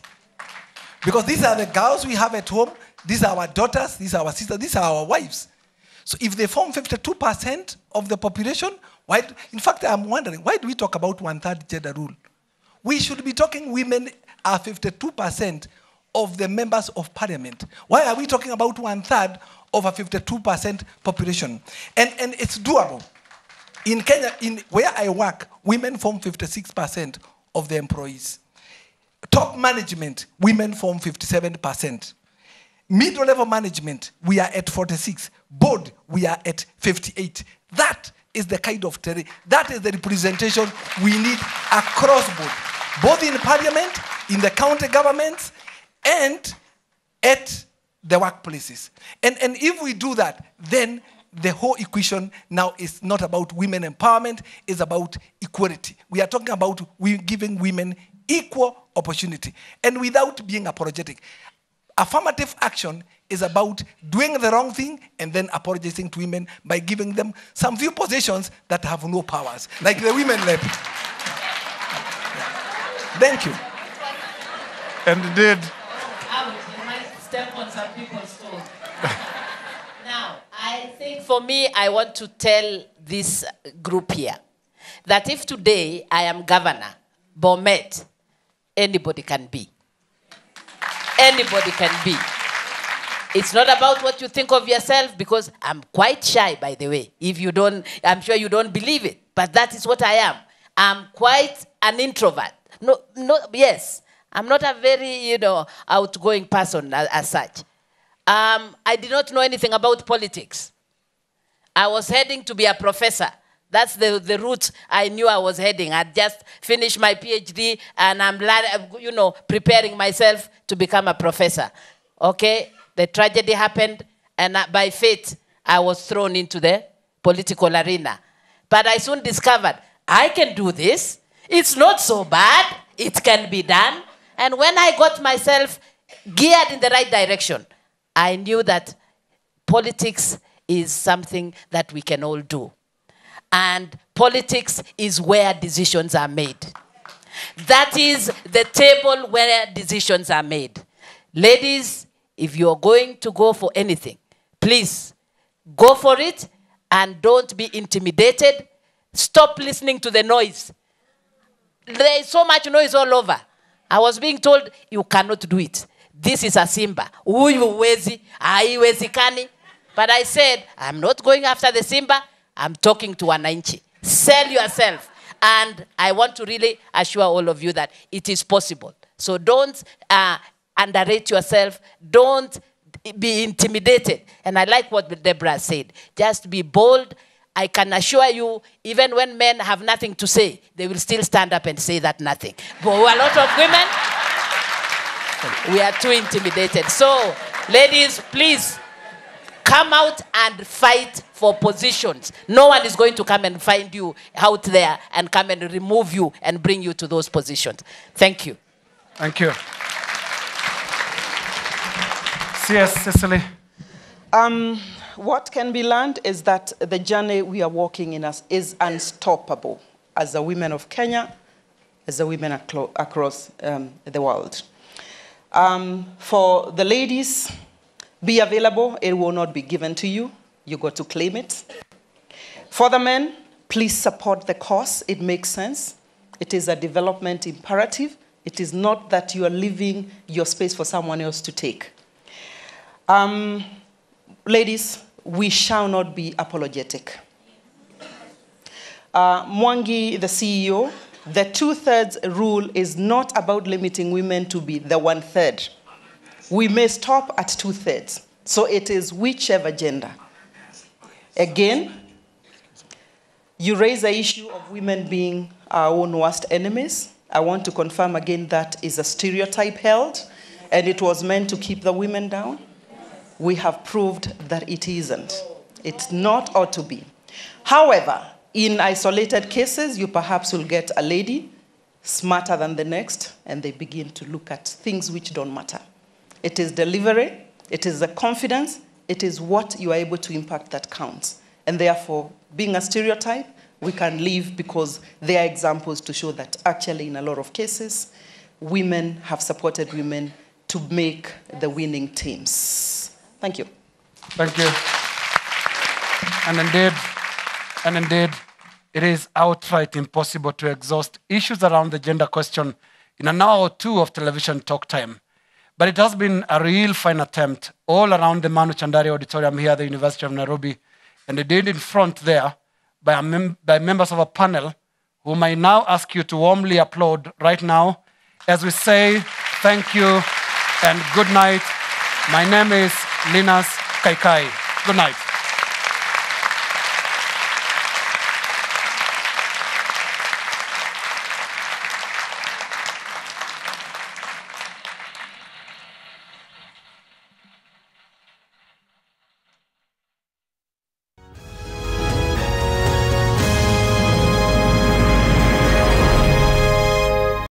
Because these are the girls we have at home, these are our daughters, these are our sisters, these are our wives. So if they form 52% of the population, why? In fact, I'm wondering, why do we talk about 1/3 gender rule? We should be talking women are 52% of the members of parliament. Why are we talking about 1/3 of a 52% population? And it's doable. In Kenya, where I work, women form 56% of the employees. Top management, women form 57%. Middle-level management, we are at 46. Board, we are at 58. That is the kind of that is the representation we need across board, both in parliament, in the county governments, and at the workplaces. And if we do that, then the whole equation now is not about women empowerment, it's about equality. We are talking about giving women equal opportunity, and without being apologetic. Affirmative action is about doing the wrong thing and then apologizing to women by giving them some few positions that have no powers, like the women left. Thank you. And indeed. I might step on some people's toes. Now, I think for me, I want to tell this group here that if today I am governor, Bomet, anybody can be. Anybody can be. It's not about what you think of yourself, because I'm quite shy, by the way. If you don't, I'm sure you don't believe it, but that is what I am. I'm quite an introvert. Yes, I'm not a very, outgoing person as such. I did not know anything about politics. I was heading to be a professor. That's the route I knew I was heading. I'd just finished my PhD, and I'm, preparing myself to become a professor. Okay? The tragedy happened, and by fate, I was thrown into the political arena. But I soon discovered, I can do this. It's not so bad. It can be done. And when I got myself geared in the right direction, I knew that politics is something that we can all do. And politics is where decisions are made. That is the table where decisions are made. Ladies, if you're going to go for anything, please go for it and don't be intimidated. Stop listening to the noise. There is so much noise all over. I was being told, you cannot do it. This is a Simba. Huyu wezi, haiwezekani. But I said, I'm not going after the Simba. I'm talking to wananchi. Sell yourself. And I want to really assure all of you that it is possible. So don't underrate yourself. Don't be intimidated. And I like what Deborah said. Just be bold. I can assure you, even when men have nothing to say, they will still stand up and say that nothing. But a lot of women, we are too intimidated. So, ladies, please, come out and fight for positions. No one is going to come and find you out there and come and remove you and bring you to those positions. Thank you. Thank you. CS, Cecily. What can be learned is that the journey we are walking in is unstoppable as the women of Kenya, as the women across the world. For the ladies, be available. It will not be given to you. You got to claim it. For the men, please support the cause. It makes sense. It is a development imperative. It is not that you are leaving your space for someone else to take. Ladies, we shall not be apologetic. Mwangi, the CEO, the 2/3 rule is not about limiting women to be the 1/3. We may stop at 2/3. So it is whichever gender. Again, you raise the issue of women being our own worst enemies. I want to confirm again that is a stereotype held, and it was meant to keep the women down. We have proved that it isn't. It's not ought to be. However, in isolated cases, you perhaps will get a lady smarter than the next, and they begin to look at things which don't matter. It is delivery, it is the confidence, it is what you are able to impact that counts. And therefore, being a stereotype, we can leave because there are examples to show that actually in a lot of cases, women have supported women to make the winning teams. Thank you. Thank you. And indeed, it is outright impossible to exhaust issues around the gender question in an hour or two of television talk time. But it has been a real fine attempt all around the Manu Chandari Auditorium here at the University of Nairobi, and indeed in front there by members of a panel whom I now ask you to warmly applaud right now as we say thank you and good night. My name is Linus Kaikai. Good night.